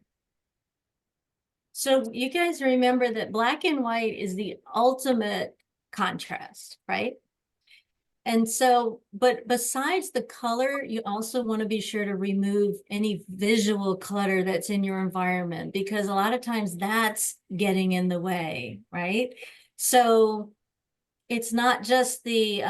So you guys remember that black and white is the ultimate contrast, right? And so, but besides the color, you also want to be sure to remove any visual clutter that's in your environment, because a lot of times that's getting in the way, right? So it's not just the,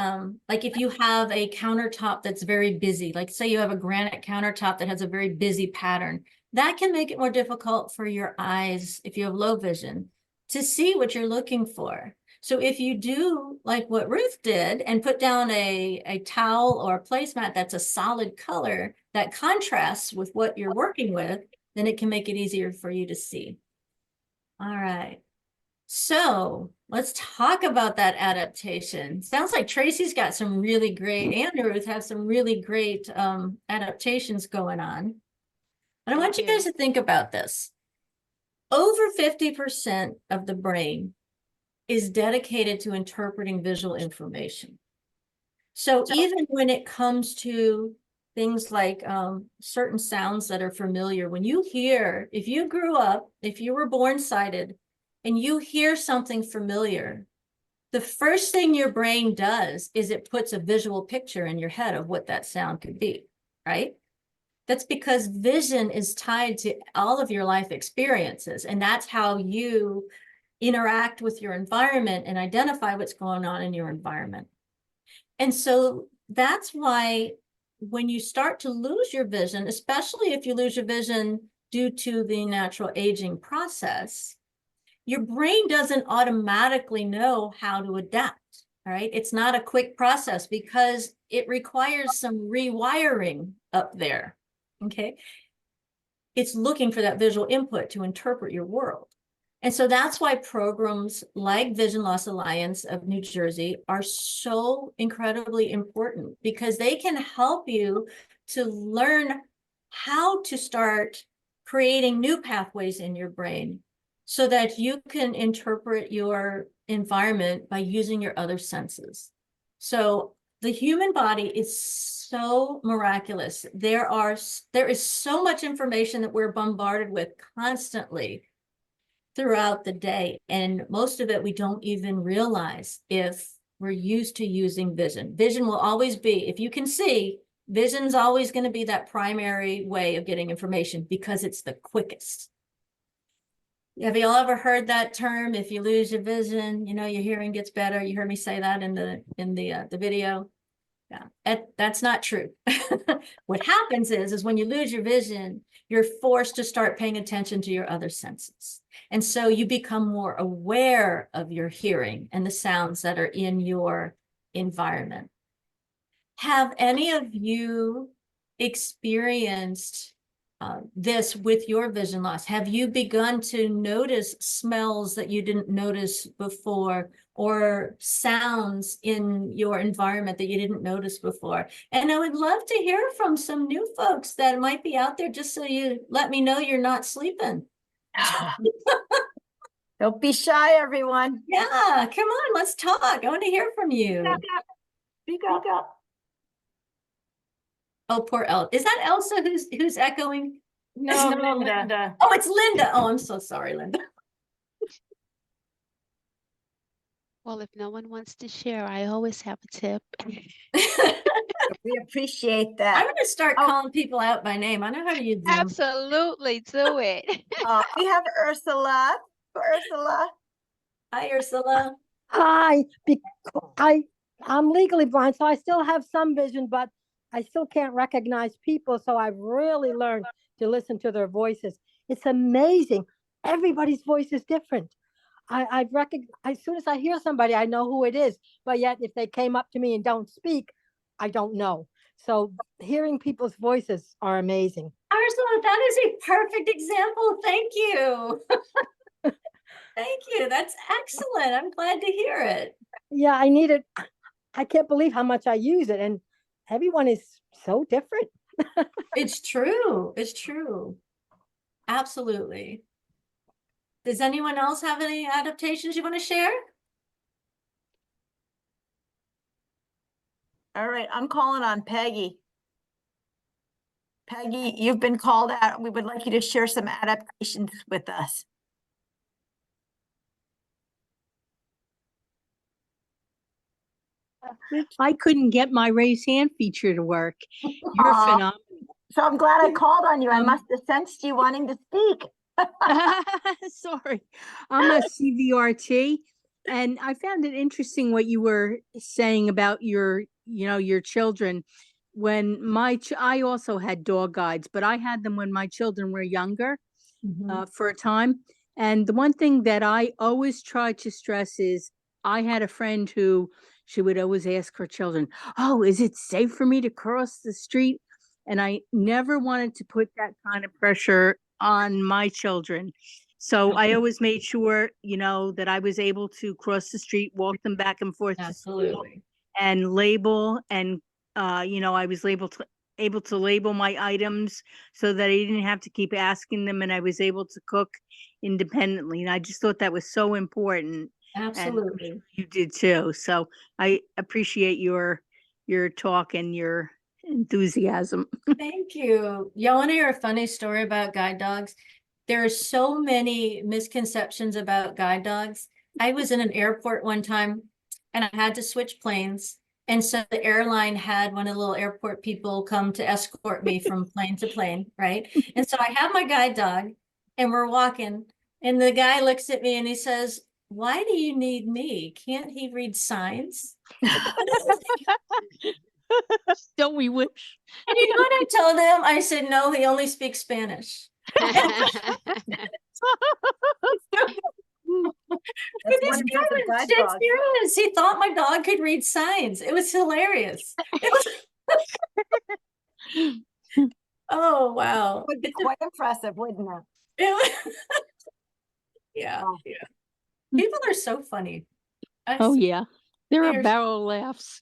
like if you have a countertop that's very busy, like say you have a granite countertop that has a very busy pattern, that can make it more difficult for your eyes, if you have low vision, to see what you're looking for. So if you do like what Ruth did and put down a towel or a placemat that's a solid color that contrasts with what you're working with, then it can make it easier for you to see. All right. So let's talk about that adaptation. Sounds like Tracy's got some really great, and Ruth have some really great adaptations going on. And I want you guys to think about this. Over 50% of the brain is dedicated to interpreting visual information. So even when it comes to things like certain sounds that are familiar. When you hear, if you grew up, if you were born sighted, and you hear something familiar, the first thing your brain does is it puts a visual picture in your head of what that sound could be, right? That's because vision is tied to all of your life experiences, and that's how you interact with your environment and identify what's going on in your environment. And so that's why when you start to lose your vision, especially if you lose your vision due to the natural aging process, your brain doesn't automatically know how to adapt, all right? It's not a quick process because it requires some rewiring up there, okay? It's looking for that visual input to interpret your world. And so that's why programs like Vision Loss Alliance of New Jersey are so incredibly important, because they can help you to learn how to start creating new pathways in your brain so that you can interpret your environment by using your other senses. So the human body is so miraculous. There is so much information that we're bombarded with constantly throughout the day, and most of it we don't even realize if we're used to using vision. Vision will always be, if you can see, vision's always going to be that primary way of getting information because it's the quickest. Have you all ever heard that term? If you lose your vision, you know, your hearing gets better. You heard me say that in the video. Yeah, that's not true. What happens is when you lose your vision, you're forced to start paying attention to your other senses. And so you become more aware of your hearing and the sounds that are in your environment. Have any of you experienced this with your vision loss? Have you begun to notice smells that you didn't notice before, or sounds in your environment that you didn't notice before? And I would love to hear from some new folks that might be out there, just so you let me know you're not sleeping. Don't be shy, everyone. Yeah, come on, let's talk. I want to hear from you. Speak up. Oh, poor Elsa. Is that Elsa who's echoing? No, No, Linda. Oh, it's Linda. Oh, I'm so sorry, Linda. Well, if no one wants to share, I always have a tip. We appreciate I'm that. going to start calling people out by name. I know how to use Zoom. Absolutely, do it. We have Ursula. Ursula. Hi, Ursula. Hi, I'm legally blind, so I still have some vision, but I still can't recognize people. So I've really learned to listen to their voices. It's amazing. Everybody's voice is different. I recognize, as soon as I hear somebody, I know who it is. But yet, if they came up to me and don't speak, I don't know. So hearing people's voices are amazing. Ursula, that is a perfect example. Thank you. Thank you. That's excellent. I'm glad to hear it. Yeah, I need it. I can't believe how much I use it, and everyone is so different. It's true. It's true. Absolutely. Does anyone else have any adaptations you want to share? All right, I'm calling on Peggy. Peggy, you've been called out. We would like you to share some adaptations with us. I couldn't get my raise hand feature to work. You're Aw. phenomenal. So I'm glad I called on you. I must have sensed you wanting to speak. Sorry, I'm a CVRT, and I found it interesting what you were saying about your children. When I also had dog guides, but I had them when my children were younger, for a time. And the one thing that I always try to stress is, I had a friend who she would always ask her children, "Oh, is it safe for me to cross the street?" And I never wanted to put that kind of pressure on my children. So I always made sure, that I was able to cross the street, walk them back and forth to school, Absolutely. and label, and I was able to label my items so that I didn't have to keep asking them, and I was able to cook independently. And I just thought that was so important. And Absolutely. you did too. So I appreciate your talk and your enthusiasm. Thank you. Y'all want to hear a funny story about guide dogs? There are so many misconceptions about guide dogs. I was in an airport one time and I had to switch planes. And so the airline had one of the little airport people come to escort me from plane to plane, right? And so I have my guide dog and we're walking and the guy looks at me and he says, "Why do you need me? Can't he read signs?" Don't we wish? And you know what I told him? I said, "No, he only speaks Spanish." But this guy was dead serious. He thought my dog could read signs. It was hilarious. It was oh wow. Would be quite impressive, wouldn't it? It was yeah, yeah. People are so funny. Oh yeah, there are They're- barrel laughs.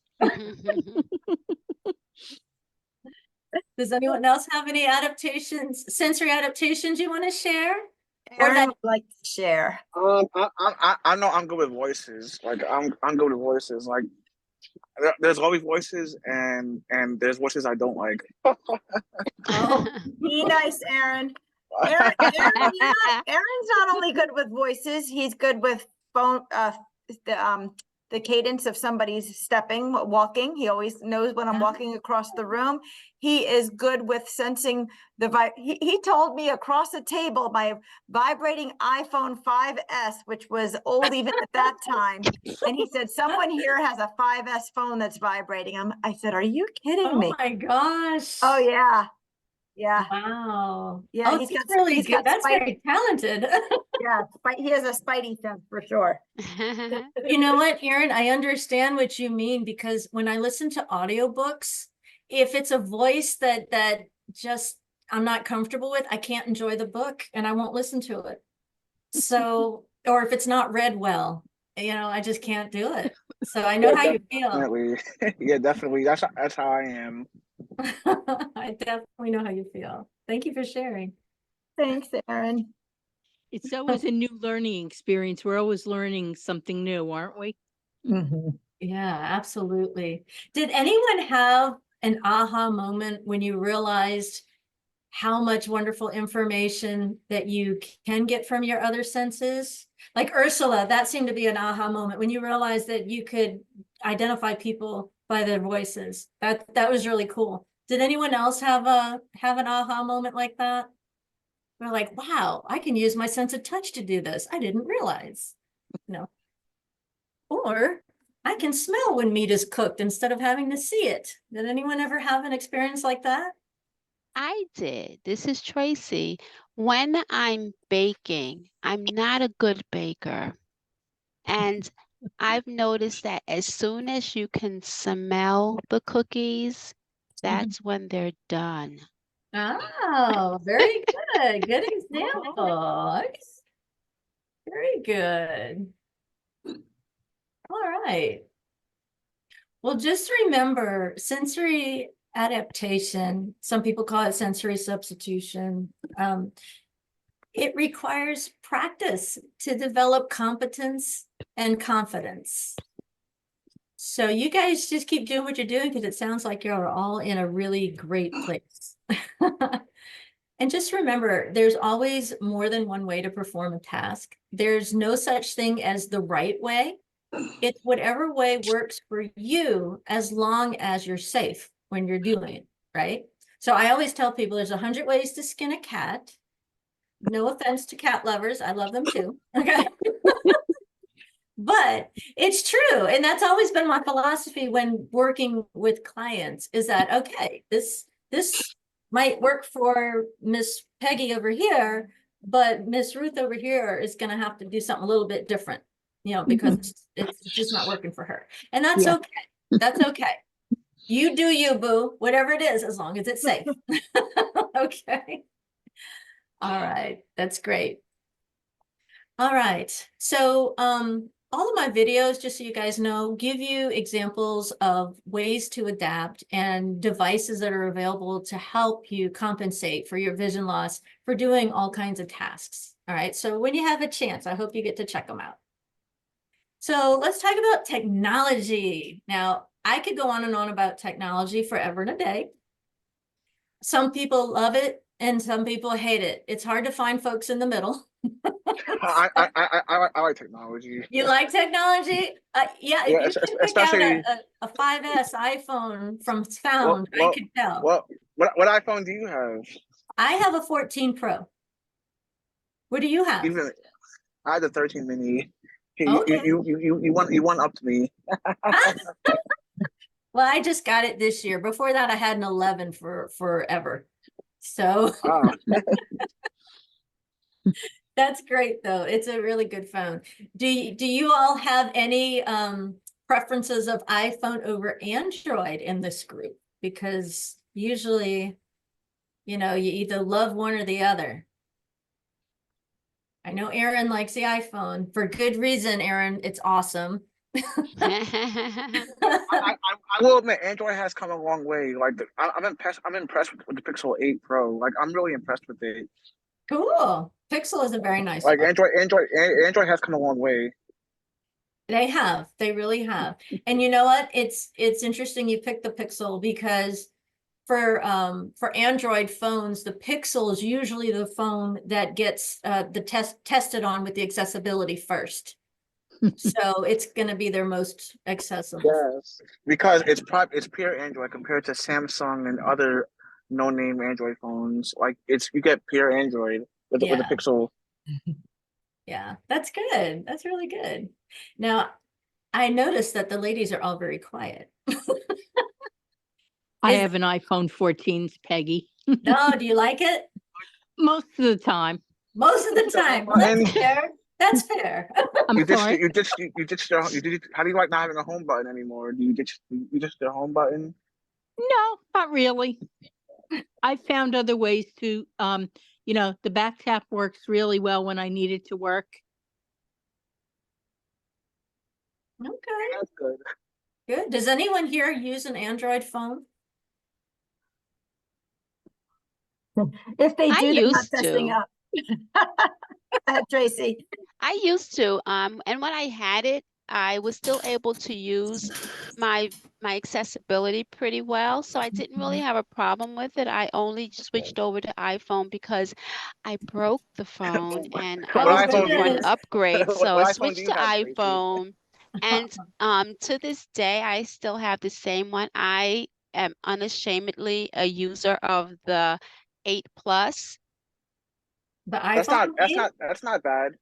Does anyone else have any adaptations, sensory adaptations you want to share? Or Aaron that would like to share. I know I'm good with voices. Like I'm good with voices. Like there's always voices and there's voices I don't like. Be nice, Aaron. Aaron's not only good with voices, he's good with phone, the cadence of somebody's stepping, walking. He always knows when I'm walking across the room. He is good with sensing the he told me across the table my vibrating iPhone 5S, which was old even at that time. And he said, "Someone here has a 5S phone that's vibrating." I said, "Are you kidding me?" Oh my gosh. Oh yeah. Yeah. Wow. Yeah, Oh, he's got really he's good. got That's spidey. very talented. Yeah, he has a spidey sense for sure. You know what, Erin, I understand what you mean because when I listen to audiobooks, if it's a voice that just I'm not comfortable with, I can't enjoy the book and I won't listen to it. So, or if it's not read well, I just can't do it. So I know how you feel. Definitely. Yeah, definitely. That's how I am. I definitely know how you feel. Thank you for sharing. Thanks, Aaron. It's always a new learning experience. We're always learning something new, aren't we? Yeah, absolutely. Did anyone have an aha moment when you realized how much wonderful information that you can get from your other senses? Like Ursula, that seemed to be an aha moment when you realized that you could identify people by their voices. That was really cool. Did anyone else have an aha moment like that? We're like, wow, I can use my sense of touch to do this. I didn't realize. Or I can smell when meat is cooked instead of having to see it. Did anyone ever have an experience like that? I did. This is Tracy. When I'm baking, I'm not a good baker. And I've noticed that as soon as you can smell the cookies, that's when they're done. Oh, very good. Good example. Very good. All right. Well, just remember sensory adaptation. Some people call it sensory substitution. It requires practice to develop competence and confidence. So you guys just keep doing what you're doing because it sounds like you're all in a really great place. And just remember, there's always more than one way to perform a task. There's no such thing as the right way. It's whatever way works for you as long as you're safe when you're doing it, right? So I always tell people there's 100 ways to skin a cat. No offense to cat lovers. I love them too. Okay. But it's true. And that's always been my philosophy when working with clients is that, okay, this might work for Miss Peggy over here, but Miss Ruth over here is going to have to do something a little bit different, because it's just not working for her. And that's okay. That's okay. You do you, boo, whatever it is, as long as it's safe. Okay. All right. That's great. All right. So, all of my videos, just so you guys know, give you examples of ways to adapt and devices that are available to help you compensate for your vision loss for doing all kinds of tasks. All right. So when you have a chance, I hope you get to check them out. So let's talk about technology. Now, I could go on and on about technology forever and a day. Some people love it and some people hate it. It's hard to find folks in the middle. I like technology. You like technology? Yeah, if Yeah, you can pick out especially a 5S iPhone from what Sound, I what could tell. what iPhone do you have? I have a 14 Pro. What do you have? Even I had the 13 mini. Okay. You won up to me. Well, I just got it this year. Before that, I had an 11 for forever. So Oh. that's great, though. It's a really good phone. Do you all have any preferences of iPhone over Android in this group? Because usually, you either love one or the other. I know Aaron likes the iPhone for good reason, Aaron. It's awesome. I will admit, Android has come a long way. Like I'm impressed. I'm impressed with the Pixel 8 Pro. Like I'm really impressed with it. Cool. Pixel is a very nice Like phone. Android has come a long way. They really have. And you know what? It's interesting you picked the Pixel because for Android phones, the Pixel is usually the phone that gets the tested on with the accessibility first. So it's going to be their most accessible. Yes, because it's pure Android compared to Samsung and other no-name Android phones. Like you get pure Android with the Pixel. Yeah, that's good. That's really good. Now, I noticed that the ladies are all very quiet. I have an iPhone 14, Peggy. No, do you like it? Most of the time. Most of the time. Well, that's fair. That's fair. I'm sorry. You ditched how do you like not having a home button anymore? Do you ditch your home button? No, not really. I found other ways to, the back tap works really well when I need it to work. Okay. That's good. Good. Does anyone here use an Android phone? If they I do, they're not used testing to. up. Tracy. I used to, and when I had it, I was still able to use my accessibility pretty well, so I didn't really have a problem with it. I only switched over to iPhone because I broke the phone and I What was iPhone due do for you an have? upgrade, so I What iPhone do switched you to have, Tracy? iPhone. And to this day, I still have the same one. I am unashamedly a user of the 8 Plus. The iPhone? That's not bad.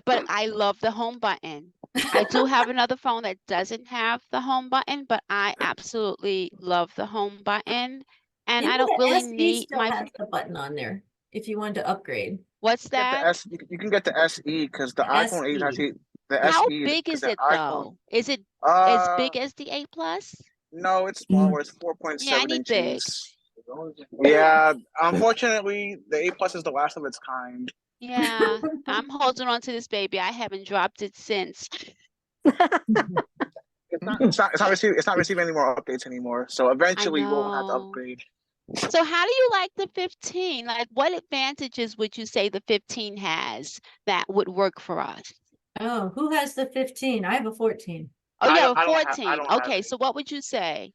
But I love the home button. I do have another phone that doesn't have the home button, but I absolutely love the home button. And I don't the really SE need still has the button on there if you want to upgrade. What's that? You can get the SE because the iPhone 8 is SE. actually the How SE big because is the it iPhone. though? Is it as big Uh, as the 8 Plus? no, it's smaller. It's Yeah, I 4.7 need big. inches. Yeah, unfortunately, the 8 Plus is the last of its kind. Yeah, I'm holding on to this baby. I haven't dropped it since. It's not receiving any more updates anymore. So I eventually we'll have to know. upgrade. So how do you like the 15? Like what advantages would you say the 15 has that would work for us? Oh, who has the 15? I have a 14. Oh, you have a I 14. don't have Okay, it. so what would you say?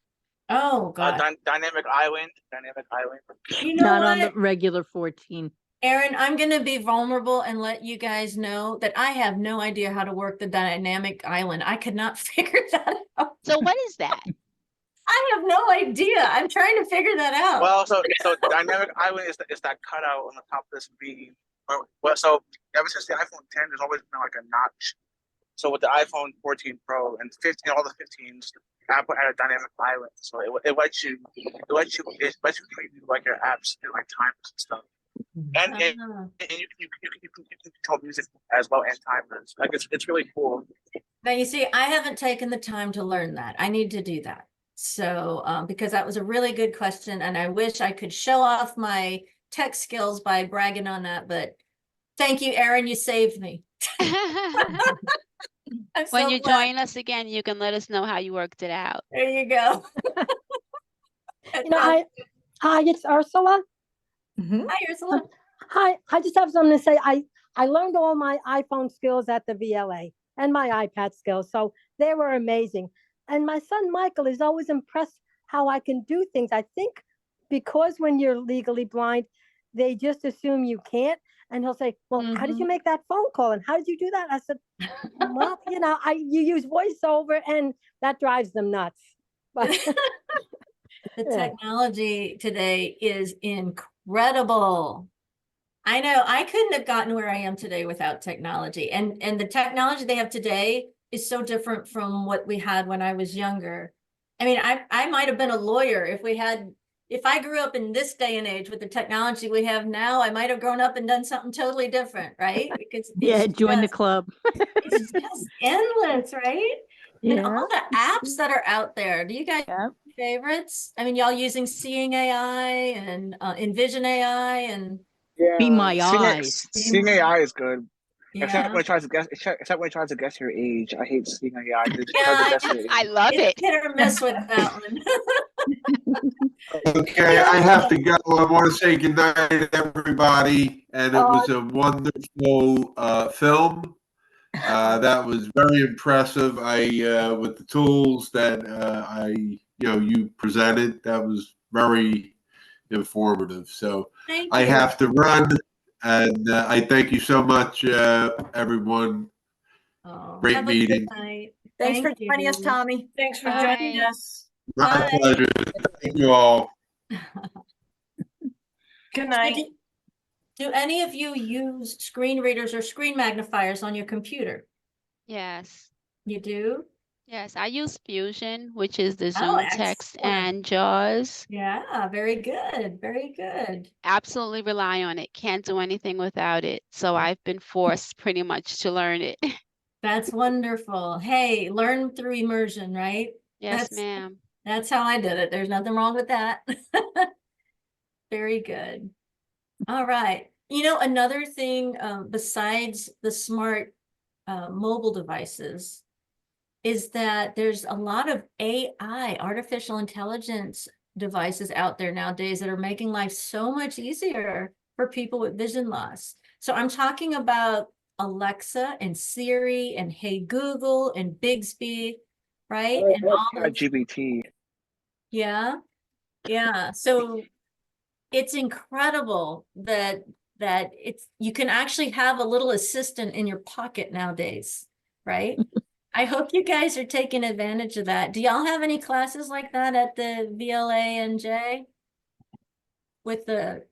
Oh, God. Dynamic Island. You know Not on the what, regular 14. Aaron, I'm going to be vulnerable and let you guys know that I have no idea how to work the dynamic island. I could not figure that out. So what is that? I have no idea. I'm trying to figure that out. Well, so Dynamic Island is that cutout on the top of this V. Well, so ever since the iPhone 10, there's always been like a notch. So with the iPhone 14 Pro and 15, all the 15s, Apple added Dynamic Island. So it lets you preview like your apps and like timers and stuff. And you can control music as well and timers. Like it's really cool. Now, you see, I haven't taken the time to learn that. I need to do that. So, because that was a really good question, and I wish I could show off my tech skills by bragging on that, but thank you, Aaron, you saved me. When you join us again, you can let us know how you worked it out. There you go. Hi, it's Ursula. Hi, Ursula. Hi, I just have something to say. I learned all my iPhone skills at the VLA and my iPad skills, so they were amazing. And my son Michael is always impressed how I can do things. I think because when you're legally blind, they just assume you can't. And he'll say, well, how did you make that phone call? And how did you do that? I said, well, you use voiceover, and that drives them nuts. But the technology today is incredible. I know I couldn't have gotten where I am today without technology. And the technology they have today is so different from what we had when I was younger. I mean, I might have been a lawyer if I grew up in this day and age with the technology we have now, I might have grown up and done something totally different, right? Because join the club. It's just endless, right? And all Yeah. the apps that are out there. Do you guys have favorites? I mean, y'all using Seeing AI and Envision AI and Be My Seeing, Eyes. Seeing AI is good. Except Yeah. when it tries to guess. Except when it tries to guess your age. I hate Seeing AI. It tries Yeah, to guess your age. I love it's it. hit or miss with that one. Okay, I have to go. I want to say goodnight to everybody. And it was a wonderful film. That was very impressive. With the tools that you presented, that was very informative. So Thank I you. have to run, and I thank you so much, everyone. Great Have a meeting. good night. Thanks for Thank joining us, you. Tommy. Thanks for Bye. joining us. My Bye. pleasure. Thank you all. Good night. Do any of you use screen readers or screen magnifiers on your computer? Yes. You do? Yes, I use Fusion, which is the Oh, Zoom text excellent. and JAWS. Yeah, very good. Very good. Absolutely rely on it. Can't do anything without it. So I've been forced pretty much to learn it. That's wonderful. Hey, learn through immersion, right? Yes, ma'am. That's how I did it. There's nothing wrong with that. Very good. All right. Another thing besides the smart mobile devices is that there's a lot of AI, artificial intelligence devices out there nowadays that are making life so much easier for people with vision loss. So I'm talking about Alexa and Siri and Hey Google and Bixby, right? And all those. GPT. Yeah. Yeah. So it's incredible that you can actually have a little assistant in your pocket nowadays, right? I hope you guys are taking advantage of that. Do y'all have any classes like that at the VLANJ with the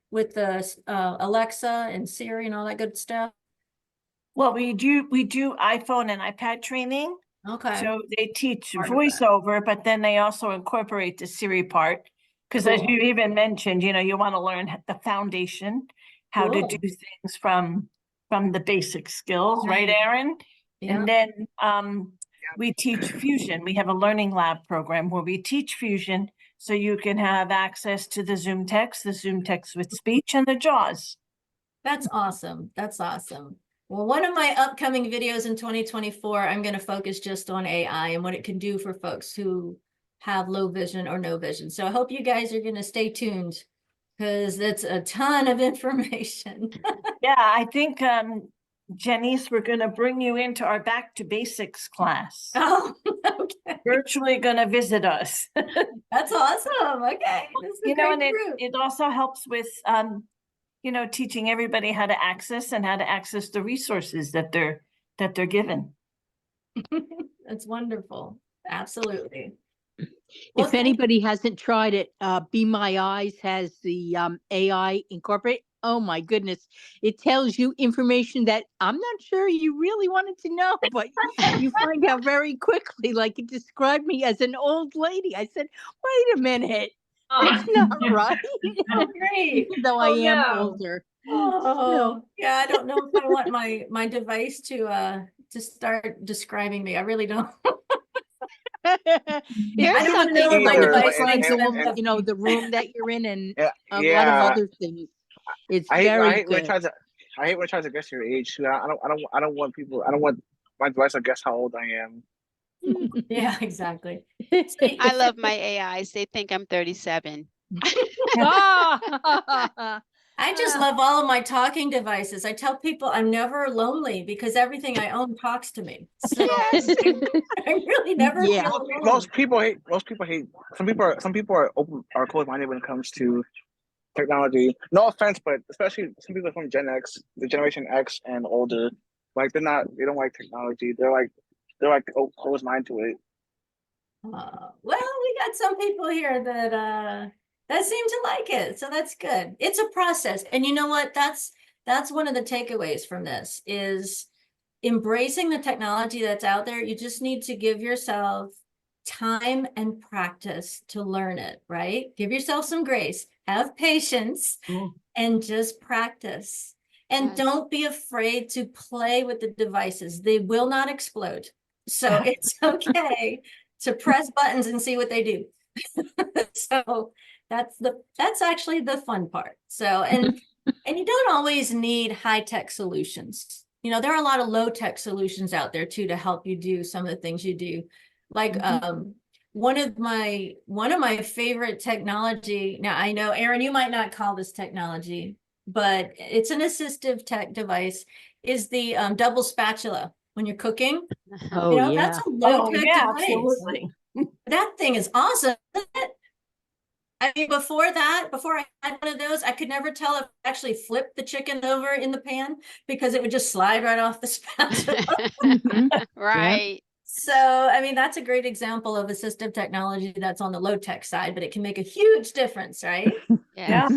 Alexa and Siri and all that good stuff? Well, we do iPhone and iPad training. Okay. So they teach Part of that. voiceover, but then they also incorporate the Siri part. Because as Cool. you even mentioned, you want to learn the foundation, how to Cool. do things from the basic skills, right, Right. Aaron? Yeah. And then we teach Fusion. We have a learning lab program where we teach Fusion so you can have access to the Zoom text with speech, and the JAWS. That's awesome. That's awesome. Well, one of my upcoming videos in 2024, I'm going to focus just on AI and what it can do for folks who have low vision or no vision. So I hope you guys are going to stay tuned because that's a ton of information. Yeah, I think, Jenice, we're going to bring you into our Back to Basics class. Oh, okay. Virtually going to visit us. That's awesome. Okay. This is a great And group. it also helps with, teaching everybody how to access the resources that they're given. That's wonderful. Absolutely. If anybody hasn't tried it, Be My Eyes has the AI incorporate. Oh my goodness. It tells you information that I'm not sure you really wanted to know, but you find out very quickly. Like it described me as an old lady. I said, wait a minute. That's not right. Oh, great. Even though I am older. Oh, yeah, I don't know if I want my device to start describing me. I really don't. It's I don't something know if my that device describes thinks the that woman, the room that you're in, and a lot of Yeah. other things. It's I very hate when it good. tries to. I hate when it tries to guess your age too. I don't want people. I don't want my device to guess how old I am. Yeah, exactly. I love my AIs. They think I'm 37. I just love all of my talking devices. I tell people I'm never lonely because everything I own talks to me. So Yes. I really never Yeah. feel alone. Most people hate. Some people are closed-minded when it comes to technology. No offense, but especially some people from Gen X, the Generation X and older, like they don't like technology. They're like closed-minded to it. Well, we got some people here that seem to like it, so that's good. It's a process, and you know what? That's one of the takeaways from this is embracing the technology that's out there. You just need to give yourself time and practice to learn it, right? Give yourself some grace, have patience, and just practice. And Yes. don't be afraid to play with the devices. They will not explode. So it's okay to press buttons and see what they do. So that's actually the fun part. So and you don't always need high-tech solutions. You know, there are a lot of low-tech solutions out there too to help you do some of the things you do. Like one of my favorite technology. Now I know, Aaron, you might not call this technology, but it's an assistive tech device, is the double spatula when you're cooking. Oh, You know, yeah. that's a low-tech device. absolutely. That thing is awesome, isn't it? I mean, before I had one of those, I could never tell if I actually flipped the chicken over in the pan because it would just slide right off the spatula. Right. So, I mean, that's a great example of assistive technology that's on the low tech side, but it can make a huge difference, right? Yes.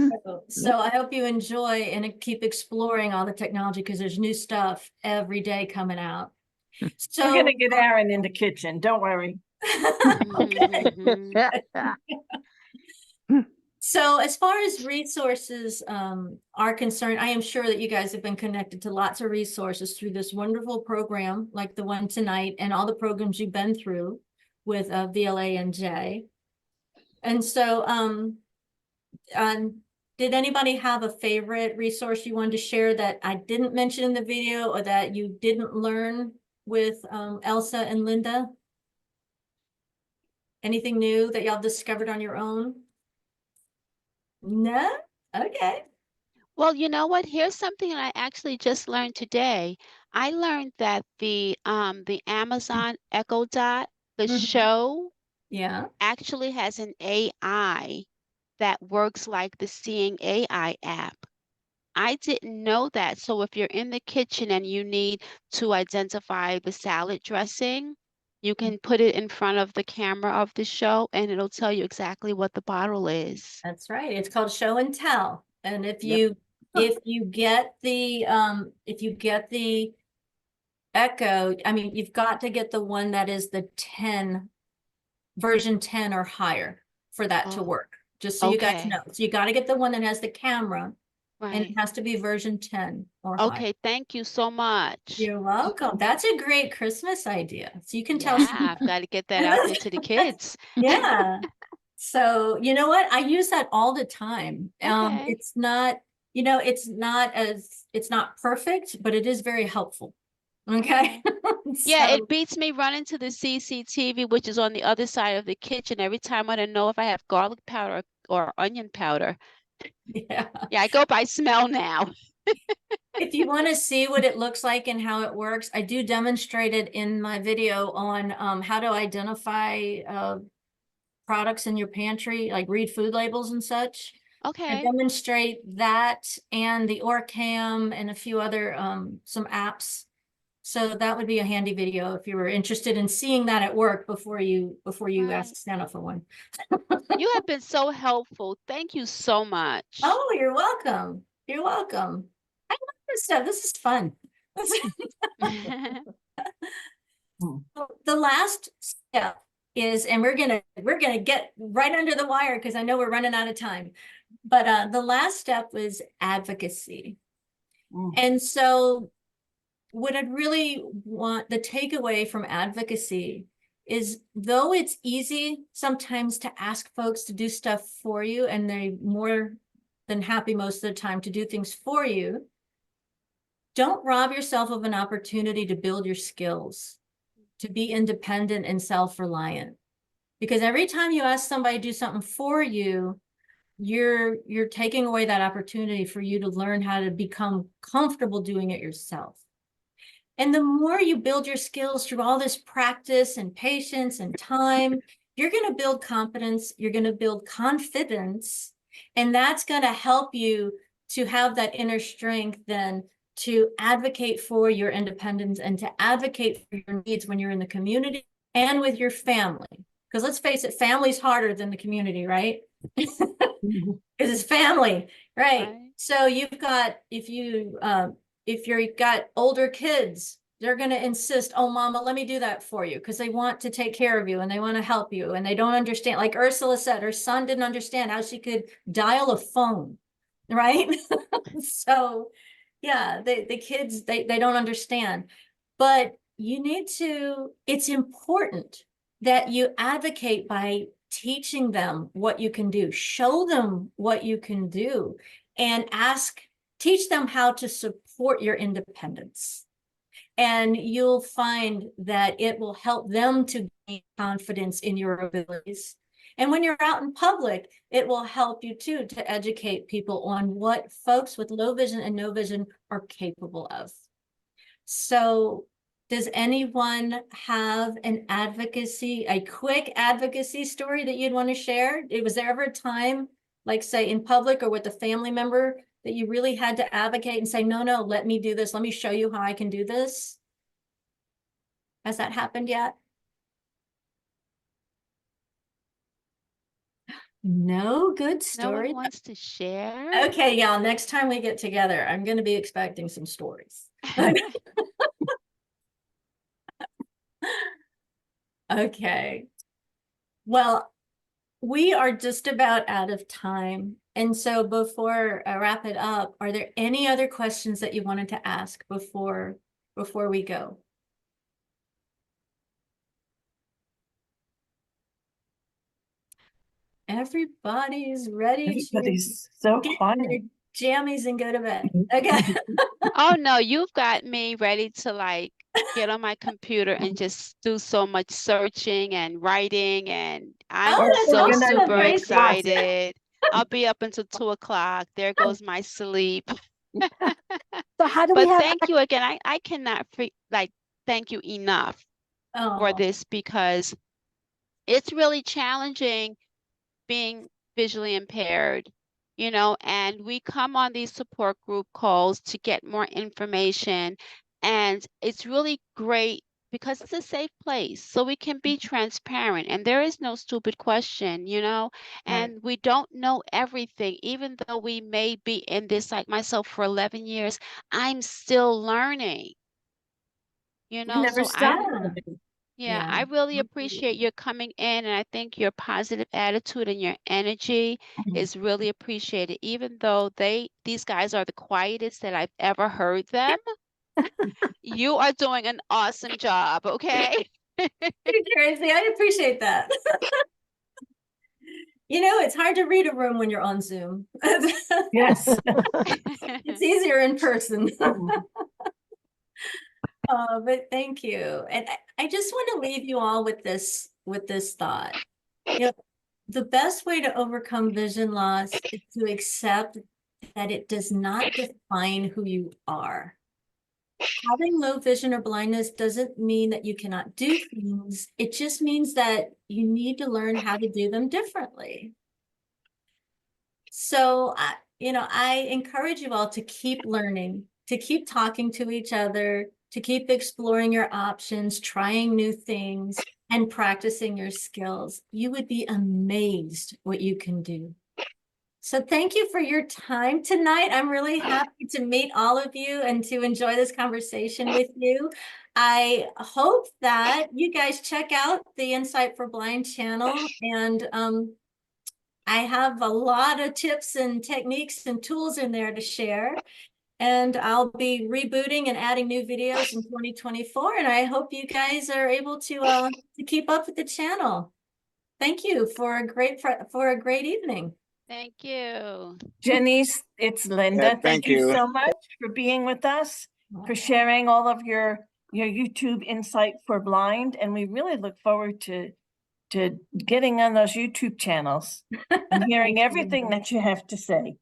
So I hope you enjoy and keep exploring all the technology because there's new stuff every day coming out. So We're gonna get Aaron in the kitchen. Don't worry. okay. Mhm. So as far as resources are concerned, I am sure that you guys have been connected to lots of resources through this wonderful program like the one tonight and all the programs you've been through with VLANJ. And so did anybody have a favorite resource you wanted to share that I didn't mention in the video or that you didn't learn with Elsa and Linda? Anything new that y'all discovered on your own? No? Okay. Well, you know what? Here's something that I actually just learned today. I learned that the Amazon Echo Dot, the show, Yeah. actually has an AI that works like the Seeing AI app. I didn't know that. So if you're in the kitchen and you need to identify the salad dressing, you can put it in front of the camera of the show and it'll tell you exactly what the bottle is. That's right. It's called show and tell. And if you get the Echo, I mean, you've got to get the one that is the version 10 or higher for that to Oh, work. Just so you guys okay. know. So you got to get the one that has the camera and Right. it has to be version 10 or higher. Okay, thank you so much. You're welcome. That's a great Christmas idea. So you can tell. Yeah, I've got to get that out there to the kids. Yeah. So you know what? I use that all the time. Okay. It's not, you know, it's not perfect, but it is very helpful. Okay. Yeah, So it beats me running to the CCTV, which is on the other side of the kitchen every time I want to know if I have garlic powder or onion powder. yeah. Yeah, I go by smell now. If you want to see what it looks like and how it works, I do demonstrate it in my video on how to identify products in your pantry, like read food labels and such. I Okay. demonstrate that and the Orcam and a few other some apps. So that would be a handy video if you were interested in seeing that at work before you ask Right. Santa for one. You have been so helpful. Thank you so much. Oh, you're welcome. You're welcome. I love this stuff. This is fun. The last step is, and we're gonna get right under the wire because I know we're running out of time. But the last step was advocacy. And so what I'd really want the takeaway from advocacy is, though it's easy sometimes to ask folks to do stuff for you, and they're more than happy most of the time to do things for you, don't rob yourself of an opportunity to build your skills, to be independent and self-reliant. Because every time you ask somebody to do something for you, you're taking away that opportunity for you to learn how to become comfortable doing it yourself. And the more you build your skills through all this practice and patience and time, you're going to build confidence, you're going to build confidence, and that's going to help you to have that inner strength then to advocate for your independence and to advocate for your needs when you're in the community and with your family. Because let's face it, family's harder than the community, right? Because it's family, right? So you've got, if you've got older kids, they're going to insist, oh, mama, let me do that for you, because they want to take care of you and they want to help you, and they don't understand. Like Ursula said, her son didn't understand how she could dial a phone, right? So yeah, the kids, they don't understand. But you need to, it's important that you advocate by teaching them what you can do, show them what you can do, and teach them how to support your independence. And you'll find that it will help them to gain confidence in your abilities. And when you're out in public, it will help you too to educate people on what folks with low vision and no vision are capable of. So does anyone have a quick advocacy story that you'd want to share? Was there ever a time, like say in public or with a family member, that you really had to advocate and say, no, let me do this. Let me show you how I can do this? Has that happened yet? No, good story. No one wants to share? Okay, y'all, next time we get together, I'm going to be expecting some stories. Okay. Well, we are just about out of time. And so before I wrap it up, are there any other questions that you wanted to ask before we go? Everybody's ready so get quiet. their jammies and go to bed. Okay. Oh no, you've got me ready to like get on my computer and just do so much searching and writing, and I'm so super excited. I'll be up until 2 o'clock. There goes my sleep. So how do But we have thank you again. I cannot thank you enough for this, because it's really challenging being visually impaired, you know, and we come on these support group calls to get more information, and it's really great because it's a safe place, so we can be transparent and there is no stupid question, you know, and we don't know everything. Even though we may be in this, like myself, for 11 years, I'm still learning, you know. never stop. Yeah, I really appreciate your coming in, and I think your positive attitude and your energy is really appreciated. Even though these guys are the quietest that I've ever heard them, you are doing an awesome job, okay? Tracy, I appreciate that. You know, it's hard to read a room when you're on Zoom. Yes. It's easier in person. But thank you. And I just want to leave you all with this thought. You know, the best way to overcome vision loss is to accept that it does not define who you are. Having low vision or blindness doesn't mean that you cannot do things. It just means that you need to learn how to do them differently. So, I encourage you all to keep learning, to keep talking to each other, to keep exploring your options, trying new things, and practicing your skills. You would be amazed what you can do. So thank you for your time tonight. I'm really happy to meet all of you and to enjoy this conversation with you. I hope that you guys check out the Insight for Blind channel, and I have a lot of tips and techniques and tools in there to share. And I'll be rebooting and adding new videos in 2024. And I hope you guys are able to keep up with the channel. Thank you for a great evening. Thank you. Jenice, it's Linda. Thank you so much for being with us, for sharing all of your YouTube Insight for Blind. And we really look forward to to getting on those YouTube channels and hearing Thank everything you. that you have to say.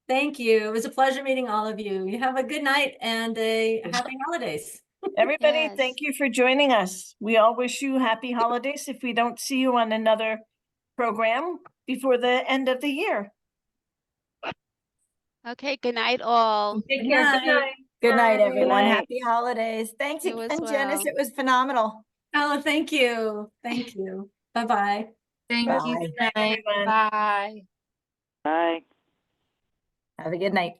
Thank you. It was a pleasure meeting all of you. You have a good night and a happy holidays. Everybody, Yes. thank you for joining us. We all wish you happy holidays if we don't see you on another program before the end of the year. Okay, good night all. Take Good care. Good night. night. Good night, Bye. everyone. night. Happy holidays. Thanks You as again, Janice. well. It was phenomenal. Oh, thank you. Thank you. Bye-bye. Thank you. Bye. Good night. everyone. Bye. Bye. Have a good night.